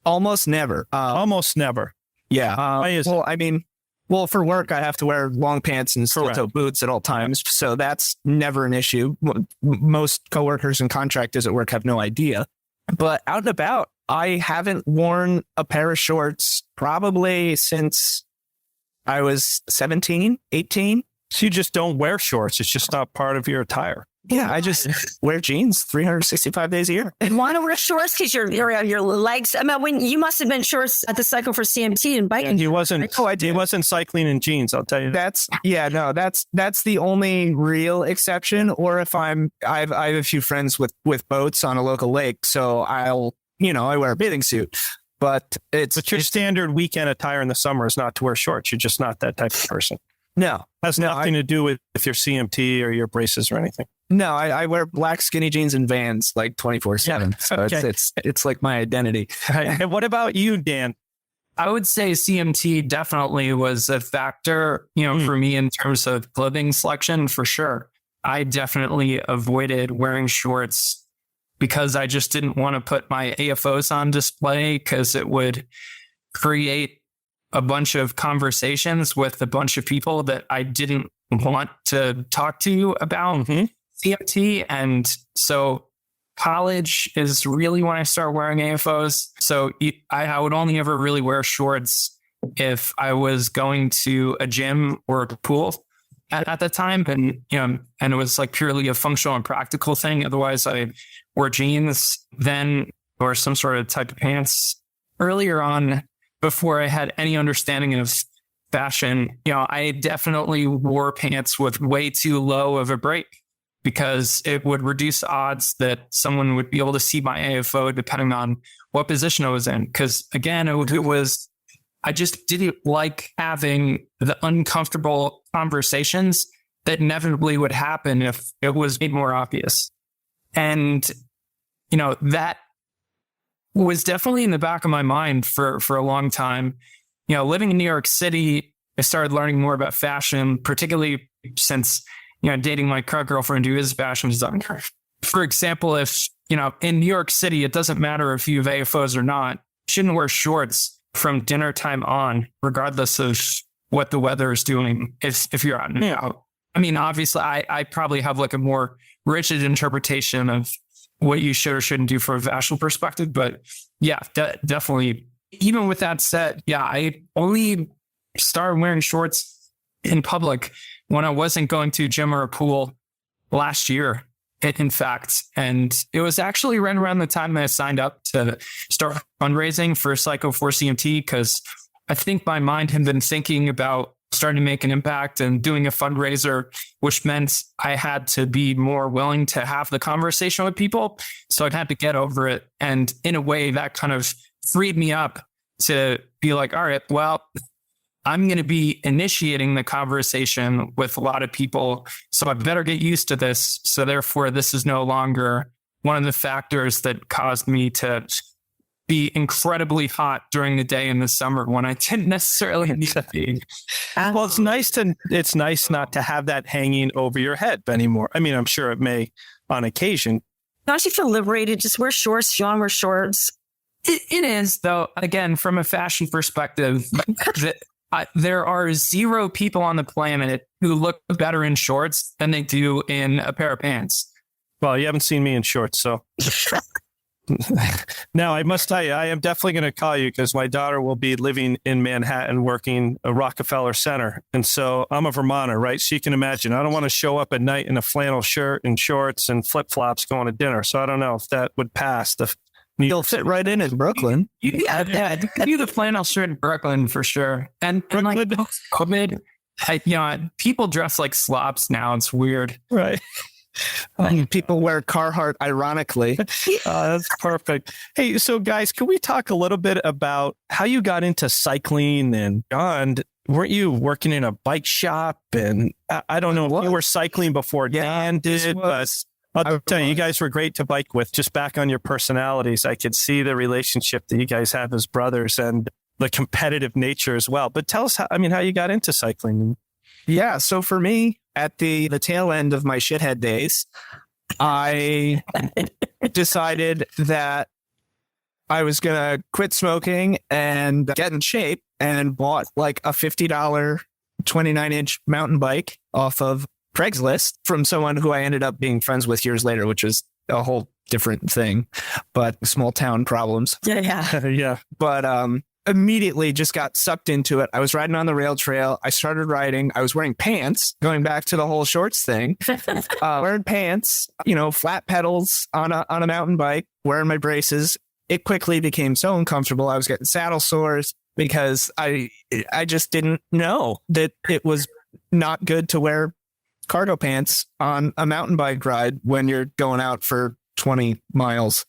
Speaker 1: almost never.
Speaker 2: Almost never.
Speaker 1: Yeah.
Speaker 2: Why is it?
Speaker 1: Well, for work, I have to wear long pants and steel-toe boots at all times. So that's never an issue. Most coworkers and contractors at work have no idea. But out and about, I haven't worn a pair of shorts probably since I was 17, 18.
Speaker 2: So you just don't wear shorts. It's just not part of your attire.
Speaker 1: Yeah, I just wear jeans 365 days a year.
Speaker 3: And want to wear shorts because your legs. I mean, when you must have been shorts at the cycle for CMT and biking.
Speaker 2: And he wasn't. Oh, I did. He wasn't cycling in jeans. I'll tell you.
Speaker 1: That's the only real exception. Or if I have a few friends with boats on a local lake, so I wear a bathing suit. But
Speaker 2: your standard weekend attire in the summer is not to wear shorts. You're just not that type of person.
Speaker 1: No,
Speaker 2: has nothing to do with if you're CMT or your braces or anything.
Speaker 1: No, I wear black skinny jeans and Vans like 24/7. So
Speaker 2: okay.
Speaker 1: it's like my identity.
Speaker 2: And what about you, Dan?
Speaker 4: I would say CMT definitely was a factor, for me in terms of clothing selection, for sure. I definitely avoided wearing shorts because I just didn't want to put my AFOs on display because it would create a bunch of conversations with a bunch of people that I didn't want to talk to about CMT. And so college is really when I start wearing AFOs. So I would only ever really wear shorts if I was going to a gym or a pool at the time. And, and it was like purely a functional and practical thing. Otherwise I wore jeans then or some sort of type of pants. Earlier on, before I had any understanding of fashion, I definitely wore pants with way too low of a break because it would reduce odds that someone would be able to see my AFO depending on what position I was in. Because again, I just didn't like having the uncomfortable conversations that inevitably would happen if it was made more obvious. And, that was definitely in the back of my mind for a long time. Living in New York City, I started learning more about fashion, particularly since, dating my current girlfriend who is a fashion designer. For example, if, in New York City, it doesn't matter if you have AFOs or not, you shouldn't wear shorts from dinner time on, regardless of what the weather is doing. If you're out and out. I mean, obviously, I probably have like a more rigid interpretation of what you should or shouldn't do from a fashion perspective. But yeah, definitely. Even with that said, I only started wearing shorts in public when I wasn't going to a gym or a pool last year, in fact. And it was actually right around the time that I signed up to start fundraising for Psycho 4 CMT, because I think my mind had been thinking about starting to make an impact and doing a fundraiser, which meant I had to be more willing to have the conversation with people. So I'd had to get over it. And in a way that kind of freed me up to be like, all right, well, I'm going to be initiating the conversation with a lot of people. So I better get used to this. So therefore, this is no longer one of the factors that caused me to be incredibly hot during the day in the summer when I didn't necessarily need to be.
Speaker 2: Well, it's nice not to have that hanging over your head anymore. I mean, I'm sure it may on occasion.
Speaker 3: Don't you feel liberated? Just wear shorts. You want to wear shorts?
Speaker 4: It is, though, again, from a fashion perspective, there are 0 people on the planet who look better in shorts than they do in a pair of pants.
Speaker 2: Well, you haven't seen me in shorts, so... Now, I must tell you, I am definitely going to call you because my daughter will be living in Manhattan working at Rockefeller Center. And so I'm a Vermonter, right? So you can imagine, I don't want to show up at night in a flannel shirt and shorts and flip-flops going to dinner. So I don't know if that would pass.
Speaker 1: You'll fit right in Brooklyn.
Speaker 4: Yeah, do the flannel shirt in Brooklyn for sure. And like COVID, people dress like slobs now. It's weird.
Speaker 2: Right.
Speaker 1: People wear Carhartt, ironically.
Speaker 2: That's perfect. Hey, so guys, can we talk a little bit about how you got into cycling? And John, weren't you working in a bike shop? And I don't know if you were cycling before Dan did, but I'll tell you, you guys were great to bike with. Just back on your personalities, I could see the relationship that you guys have as brothers and the competitive nature as well. But tell us how you got into cycling.
Speaker 1: Yeah, so for me, at the tail end of my shithead days, I decided that I was going to quit smoking and get in shape, and bought like a $50 29-inch mountain bike off of Craigslist from someone who I ended up being friends with years later, which was a whole different thing, but small town problems.
Speaker 3: Yeah.
Speaker 2: Yeah.
Speaker 1: But immediately just got sucked into it. I was riding on the rail trail. I started riding. I was wearing pants, going back to the whole shorts thing, wearing pants, flat pedals on a mountain bike, wearing my braces. It quickly became so uncomfortable. I was getting saddle sores because I just didn't know that it was not good to wear cargo pants on a mountain bike ride when you're going out for 20 miles.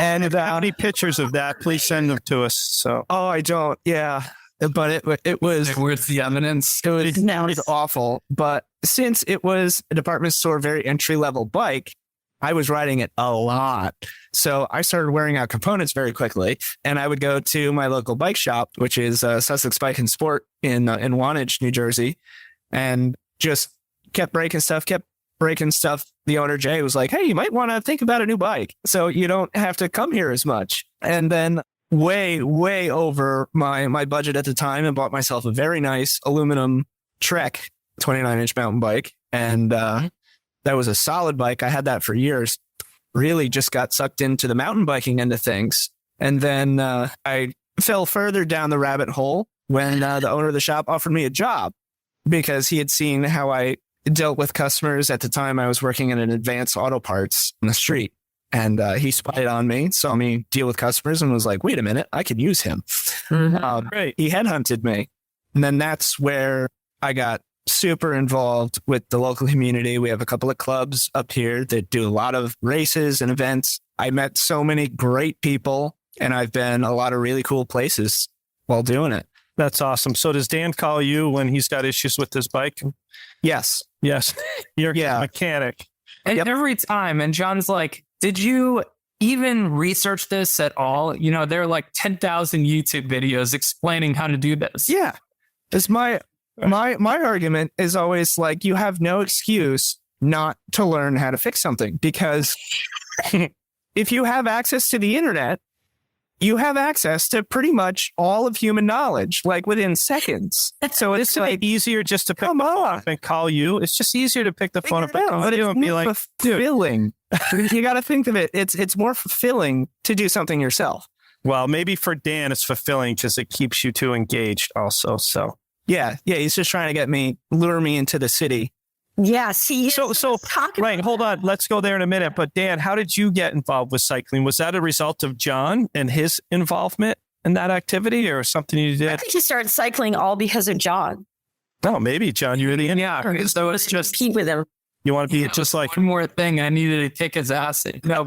Speaker 2: And how many pictures of that? Please send them to us. So,
Speaker 1: I don't. Yeah. But it was
Speaker 4: Where's the evidence?
Speaker 1: it was awful. But since it was a department store, very entry level bike, I was riding it a lot. So I started wearing out components very quickly. And I would go to my local bike shop, which is Sussex Bike and Sport in Wantage, New Jersey, and just kept breaking stuff. The owner, Jay, was like, hey, you might want to think about a new bike so you don't have to come here as much. And then way over my budget at the time, and bought myself a very nice aluminum Trek 29-inch mountain bike. And that was a solid bike. I had that for years. Really just got sucked into the mountain biking end of things. And then I fell further down the rabbit hole when the owner of the shop offered me a job because he had seen how I dealt with customers. At the time, I was working in an Advanced Auto Parts on the street. And he spied on me, saw me deal with customers, and was like, wait a minute, I could use him.
Speaker 2: great.
Speaker 1: He headhunted me. And then that's where I got super involved with the local community. We have a couple of clubs up here that do a lot of races and events. I met so many great people, and I've been a lot of really cool places while doing it.
Speaker 2: That's awesome. So does Dan call you when he's got issues with his bike?
Speaker 1: Yes.
Speaker 2: Yes. You're
Speaker 1: Yeah.
Speaker 2: a mechanic.
Speaker 4: And every time, and John's like, did you even research this at all? There are like 10,000 YouTube videos explaining how to do this.
Speaker 1: Yeah. It's my argument is always like, you have no excuse not to learn how to fix something, because if you have access to the internet, you have access to pretty much all of human knowledge, like within seconds. So it's like
Speaker 2: Easier just to pick
Speaker 1: Come
Speaker 2: the phone
Speaker 1: on.
Speaker 2: up and call you. It's just easier to pick the phone up and
Speaker 1: Yeah,
Speaker 2: call
Speaker 1: but
Speaker 2: you
Speaker 1: it's
Speaker 2: and be
Speaker 1: more
Speaker 2: like,
Speaker 1: fulfilling. You got to think of it. It's more fulfilling to do something yourself.
Speaker 2: well, maybe for Dan, it's fulfilling because it keeps you too engaged also. So,
Speaker 1: Yeah. He's just trying to lure me into the city.
Speaker 3: Yeah. See,
Speaker 2: so right. Hold on. Let's go there in a minute. But Dan, how did you get involved with cycling? Was that a result of John and his involvement in that activity, or something you
Speaker 3: I
Speaker 2: did?
Speaker 3: think he started cycling all because of John.
Speaker 2: Oh, maybe John, you're the
Speaker 4: Yeah. So it's just
Speaker 3: Compete with him.
Speaker 2: You want to be just like
Speaker 4: one more thing I needed to kick his ass. No,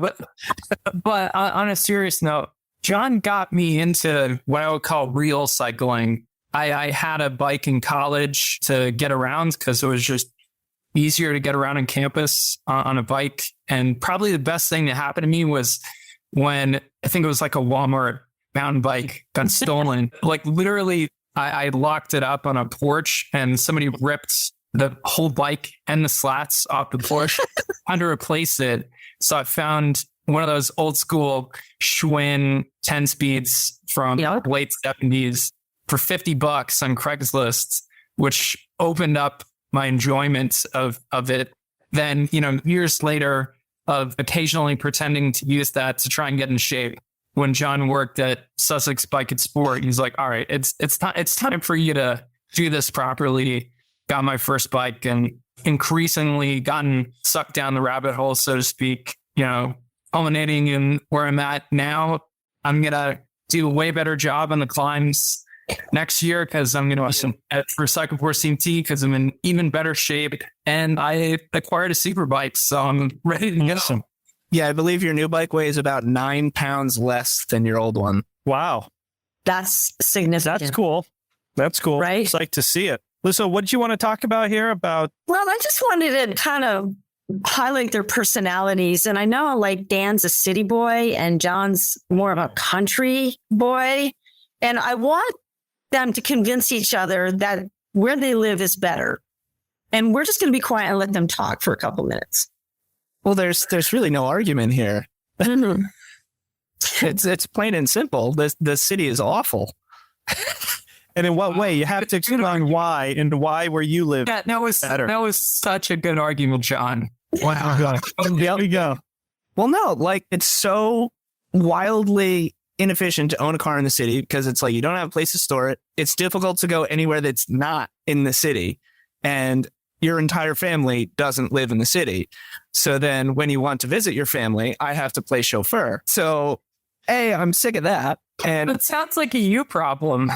Speaker 4: but on a serious note, John got me into what I would call real cycling. I had a bike in college to get around because it was just easier to get around on campus on a bike. And probably the best thing that happened to me was when I think it was like a Walmart mountain bike got stolen. Like literally, I locked it up on a porch and somebody ripped the whole bike and the slats off the porch. Had to replace it. So I found one of those old school Schwinn 10 speeds from
Speaker 3: Yep.
Speaker 4: late 70s for $50 on Craigslist, which opened up my enjoyment of it. Then, years later of occasionally pretending to use that to try and get in shape. When John worked at Sussex Bike and Sport, he's like, all right, it's time for you to do this properly. Got my first bike and increasingly gotten sucked down the rabbit hole, so to speak, culminating in where I'm at now. I'm going to do a way better job on the climbs next year because I'm going to for Cycle Force CMT because I'm in even better shape. And I acquired a super bike, so I'm ready to go.
Speaker 1: Yeah, I believe your new bike weighs about 9 pounds less than your old one.
Speaker 2: wow.
Speaker 3: That's significant.
Speaker 2: That's cool. That's cool.
Speaker 3: Right?
Speaker 2: It's like to see it. Lisa, what did you want to talk about here about?
Speaker 3: Well, I just wanted to kind of highlight their personalities. And I know like Dan's a city boy and John's more of a country boy. And I want them to convince each other that where they live is better. And we're just going to be quiet and let them talk for a couple minutes.
Speaker 1: Well, there's really no argument here. It's plain and simple. The city is awful.
Speaker 2: And in what way? You have to explain why and why where you live.
Speaker 4: Yeah, that was
Speaker 2: better.
Speaker 4: such a good argument, John.
Speaker 2: Wow. There we go.
Speaker 1: Well, no, like it's so wildly inefficient to own a car in the city because it's like you don't have a place to store it. It's difficult to go anywhere that's not in the city. And your entire family doesn't live in the city. So then when you want to visit your family, I have to play chauffeur. So, A, I'm sick of that. And
Speaker 4: It sounds like a you problem.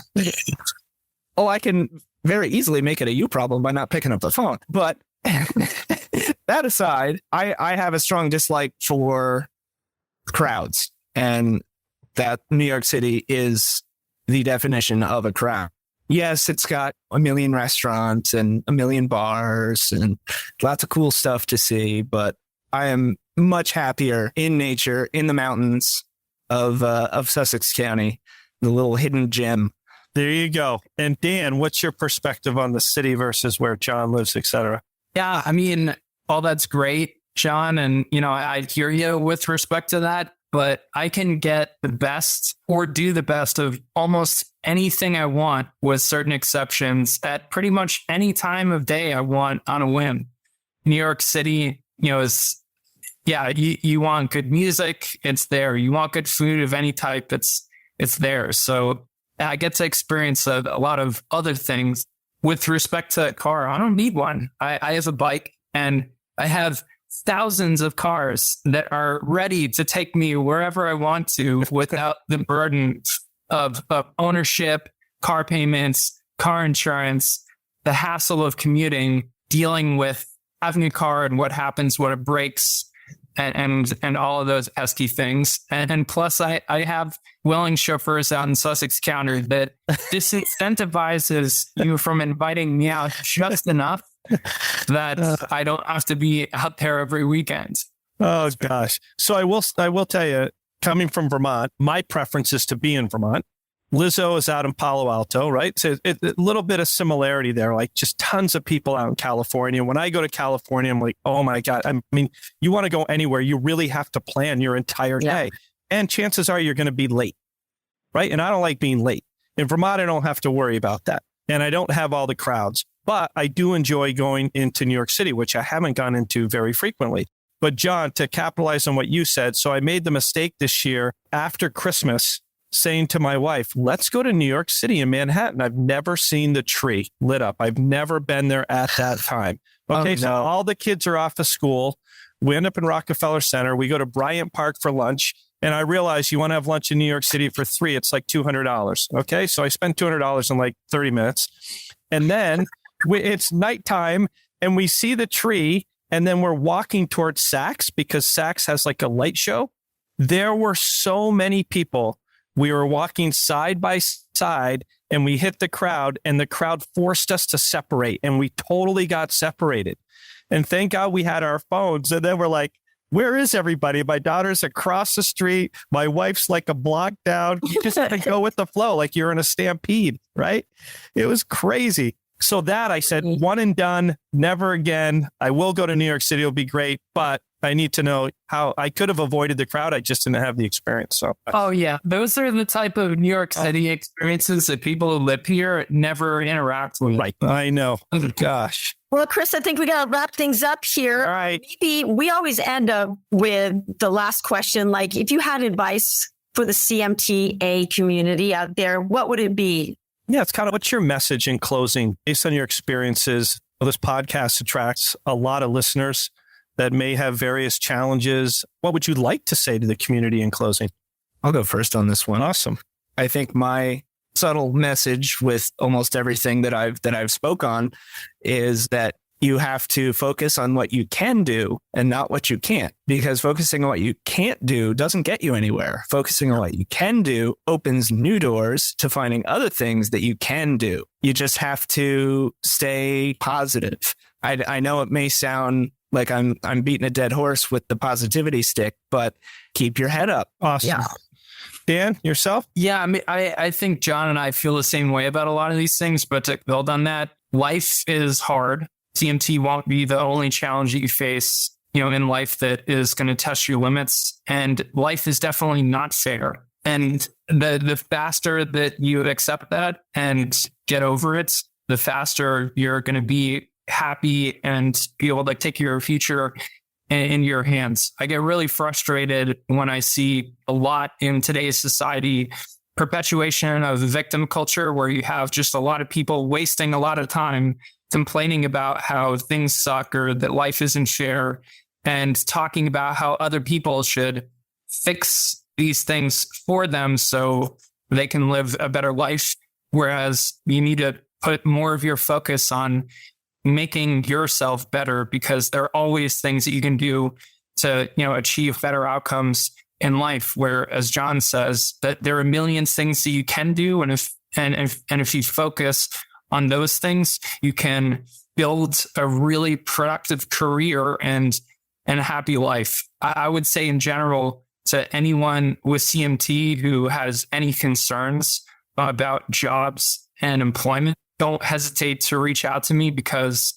Speaker 1: oh, I can very easily make it a you problem by not picking up the phone. But that aside, I have a strong dislike for crowds, and that New York City is the definition of a crowd. Yes, it's got a million restaurants and a million bars and lots of cool stuff to see, but I am much happier in nature, in the mountains of Sussex County, the little hidden gem.
Speaker 2: There you go. And Dan, what's your perspective on the city versus where John lives, et cetera?
Speaker 4: Yeah, I mean, all that's great, John. And, I hear you with respect to that, but I can get the best or do the best of almost anything I want with certain exceptions at pretty much any time of day I want on a whim. New York City, is, you want good music, it's there. You want good food of any type, it's there. So I get to experience a lot of other things. With respect to a car, I don't need one. I have a bike and I have thousands of cars that are ready to take me wherever I want to without the burden of ownership, car payments, car insurance, the hassle of commuting, dealing with having a car and what happens when it breaks, and all of those pesky things. And plus, I have willing chauffeurs out in Sussex County that disincentivizes you from inviting me out just enough that I don't have to be out there every weekend.
Speaker 2: Oh, gosh. So I will tell you, coming from Vermont, my preference is to be in Vermont. Lizzo is out in Palo Alto, right? So a little bit of similarity there, like just tons of people out in California. When I go to California, I'm like, oh my God. I mean, you want to go anywhere, you really have to plan your entire day. And chances are you're going to be late, right? And I don't like being late. In Vermont, I don't have to worry about that. And I don't have all the crowds, but I do enjoy going into New York City, which I haven't gone into very frequently. But John, to capitalize on what you said, so I made the mistake this year after Christmas saying to my wife, let's go to New York City in Manhattan. I've never seen the tree lit up. I've never been there at that time. Okay, so all the kids are off of school. We end up in Rockefeller Center. We go to Bryant Park for lunch. And I realize you want to have lunch in New York City for $3. It's like $200. Okay, so I spent $200 in like 30 minutes. And then it's nighttime and we see the tree. And then we're walking towards Saks because Saks has like a light show. There were so many people. We were walking side by side and we hit the crowd and the crowd forced us to separate and we totally got separated. And thank God we had our phones. And then we're like, where is everybody? My daughter's across the street. My wife's like a block down. You just have to go with the flow like you're in a stampede, right? It was crazy. So that I said, one and done, never again. I will go to New York City. It'll be great. But I need to know how I could have avoided the crowd. I just didn't have the experience. So,
Speaker 4: oh, yeah. Those are the type of New York City experiences that people who live here never interact with.
Speaker 2: Right. I know. Oh, gosh.
Speaker 3: Well, Chris, I think we got to wrap things up here.
Speaker 2: All right.
Speaker 3: Maybe we always end up with the last question. Like, if you had advice for the CMTA community out there, what would it be?
Speaker 2: Yeah, it's kind of what's your message in closing based on your experiences? Well, this podcast attracts a lot of listeners that may have various challenges. What would you like to say to the community in closing?
Speaker 1: I'll go first on this one.
Speaker 2: Awesome.
Speaker 1: I think my subtle message with almost everything that I've spoke on is that you have to focus on what you can do and not what you can't, because focusing on what you can't do doesn't get you anywhere. Focusing on what you can do opens new doors to finding other things that you can do. You just have to stay positive. I know it may sound like I'm beating a dead horse with the positivity stick, but keep your head up.
Speaker 2: Awesome.
Speaker 3: Yeah.
Speaker 2: Dan, yourself?
Speaker 4: Yeah, I mean, I think John and I feel the same way about a lot of these things, but to build on that, life is hard. CMT won't be the only challenge that you face, in life that is going to test your limits. And life is definitely not fair. And the faster that you accept that and get over it, the faster you're going to be happy and be able to take your future in your hands. I get really frustrated when I see a lot in today's society, perpetuation of victim culture, where you have just a lot of people wasting a lot of time complaining about how things suck or that life isn't fair, and talking about how other people should fix these things for them so they can live a better life. Whereas you need to put more of your focus on making yourself better, because there are always things that you can do to, achieve better outcomes in life. Where, as John says, that there are millions things that you can do. And if you focus on those things, you can build a really productive career and a happy life. I would say in general to anyone with CMT who has any concerns about jobs and employment, don't hesitate to reach out to me, because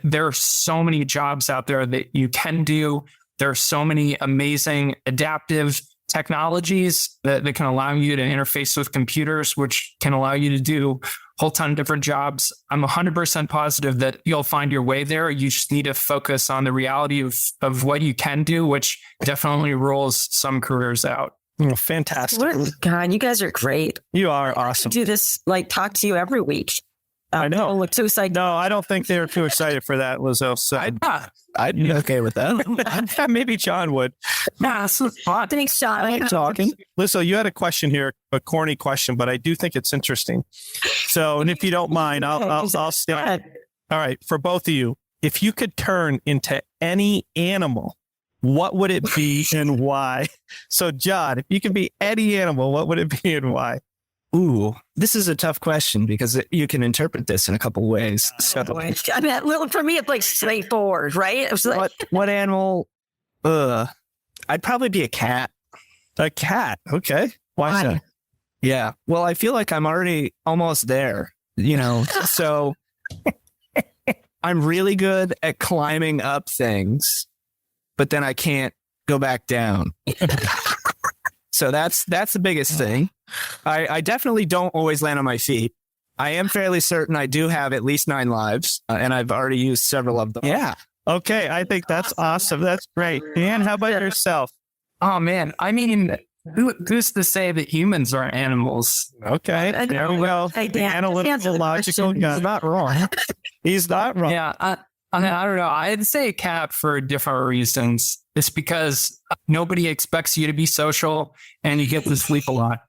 Speaker 4: there are so many jobs out there that you can do. There are so many amazing adaptive technologies that can allow you to interface with computers, which can allow you to do a whole ton of different jobs. I'm 100% positive that you'll find your way there. You just need to focus on the reality of what you can do, which definitely rules some careers out.
Speaker 2: Oh, fantastic.
Speaker 3: God, you guys are great.
Speaker 2: You are awesome.
Speaker 3: Do this, talk to you every week.
Speaker 2: I know.
Speaker 3: Don't look too excited.
Speaker 2: No, I don't think they're too excited for that, Lizzo. So
Speaker 1: I'd be okay with that.
Speaker 2: Maybe John would.
Speaker 3: Thanks, John.
Speaker 2: Talking. Lizzo, you had a question here, a corny question, but I do think it's interesting. So, and if you don't mind, I'll start. All right, for both of you, if you could turn into any animal, what would it be and why? So, John, if you could be any animal, what would it be and why?
Speaker 1: Ooh, this is a tough question because you can interpret this in a couple ways. So,
Speaker 3: I mean, for me, it's straightforward, right? It was
Speaker 1: what animal? I'd probably be a cat.
Speaker 2: A cat. Okay. Why so?
Speaker 1: Yeah. Well, I feel like I'm already almost there, so I'm really good at climbing up things, but then I can't go back down. So that's the biggest thing. I definitely don't always land on my feet. I am fairly certain I do have at least 9 lives, and I've already used several of them.
Speaker 2: Yeah. Okay. I think that's awesome. That's great. Dan, how about yourself?
Speaker 4: Oh, man. I mean, who's to say that humans aren't animals?
Speaker 2: Okay. There we go. The analytical, logical guy.
Speaker 1: He's not wrong.
Speaker 2: He's not wrong.
Speaker 4: Yeah. I don't know. I'd say cat for different reasons. It's because nobody expects you to be social and you get to sleep a lot.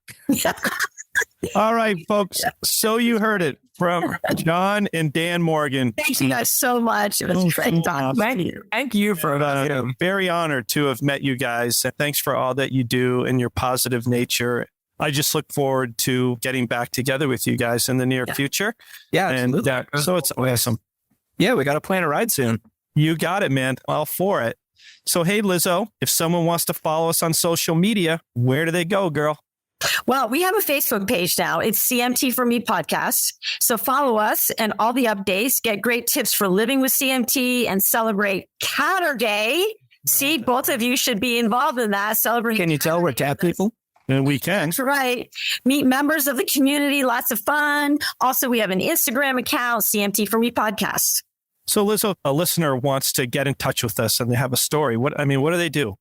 Speaker 2: All right, folks. So you heard it from John and Dan Morgan.
Speaker 3: Thank you guys so much. It was great.
Speaker 4: Thank you for that.
Speaker 2: I'm very honored to have met you guys. And thanks for all that you do and your positive nature. I just look forward to getting back together with you guys in the near future.
Speaker 1: Yeah,
Speaker 2: and so it's awesome.
Speaker 1: Yeah, we got to plan a ride soon.
Speaker 2: You got it, man. All for it. So, hey, Lizzo, if someone wants to follow us on social media, where do they go, girl?
Speaker 3: Well, we have a Facebook page now. It's CMT for Me Podcast. So follow us and all the updates. Get great tips for living with CMT and celebrate Catter Day. See, both of you should be involved in that. Celebrate.
Speaker 1: Can you tell we're cat people?
Speaker 2: And we can.
Speaker 3: That's right. Meet members of the community. Lots of fun. Also, we have an Instagram account, CMT for Me Podcast.
Speaker 2: So, Lizzo, a listener wants to get in touch with us and they have a story. What do they do?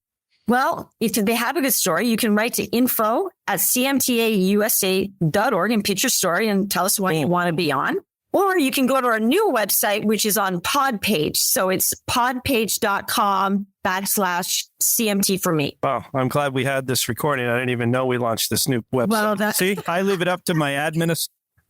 Speaker 3: Well, if they have a good story, you can write to info@cmtausa.org and pitch your story and tell us what you want to be on. Or you can go to our new website, which is on Podpage. So it's podpage.com/CMT for me.
Speaker 2: Wow. I'm glad we had this recording. I didn't even know we launched this new website. Well, see, I leave it up to my admin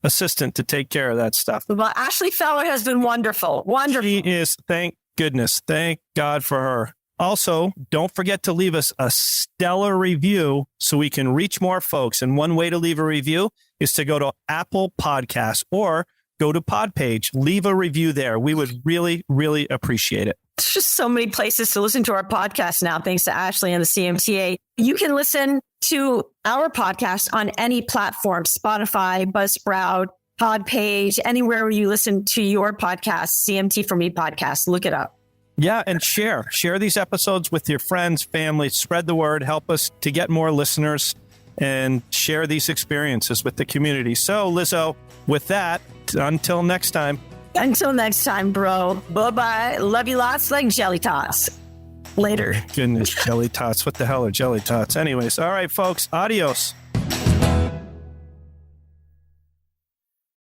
Speaker 2: assistant to take care of that stuff.
Speaker 3: Well, Ashley Feller has been wonderful. Wonderful.
Speaker 2: She is. Thank goodness. Thank God for her. Also, don't forget to leave us a stellar review so we can reach more folks. And one way to leave a review is to go to Apple Podcasts or go to Podpage. Leave a review there. We would really, really appreciate it.
Speaker 3: There's just so many places to listen to our podcast now, thanks to Ashley and the CMTA. You can listen to our podcast on any platform, Spotify, Buzzsprout, Podpage, anywhere where you listen to your podcast, CMT for Me Podcast. Look it up.
Speaker 2: Yeah, and share these episodes with your friends, family, spread the word, help us to get more listeners and share these experiences with the community. So, Lizzo, with that, until next time.
Speaker 3: Until next time, bro. Bye-bye. Love you lots like jelly tots. Later.
Speaker 2: Goodness, jelly tots. What the hell are jelly tots? Anyways, all right, folks. Adios.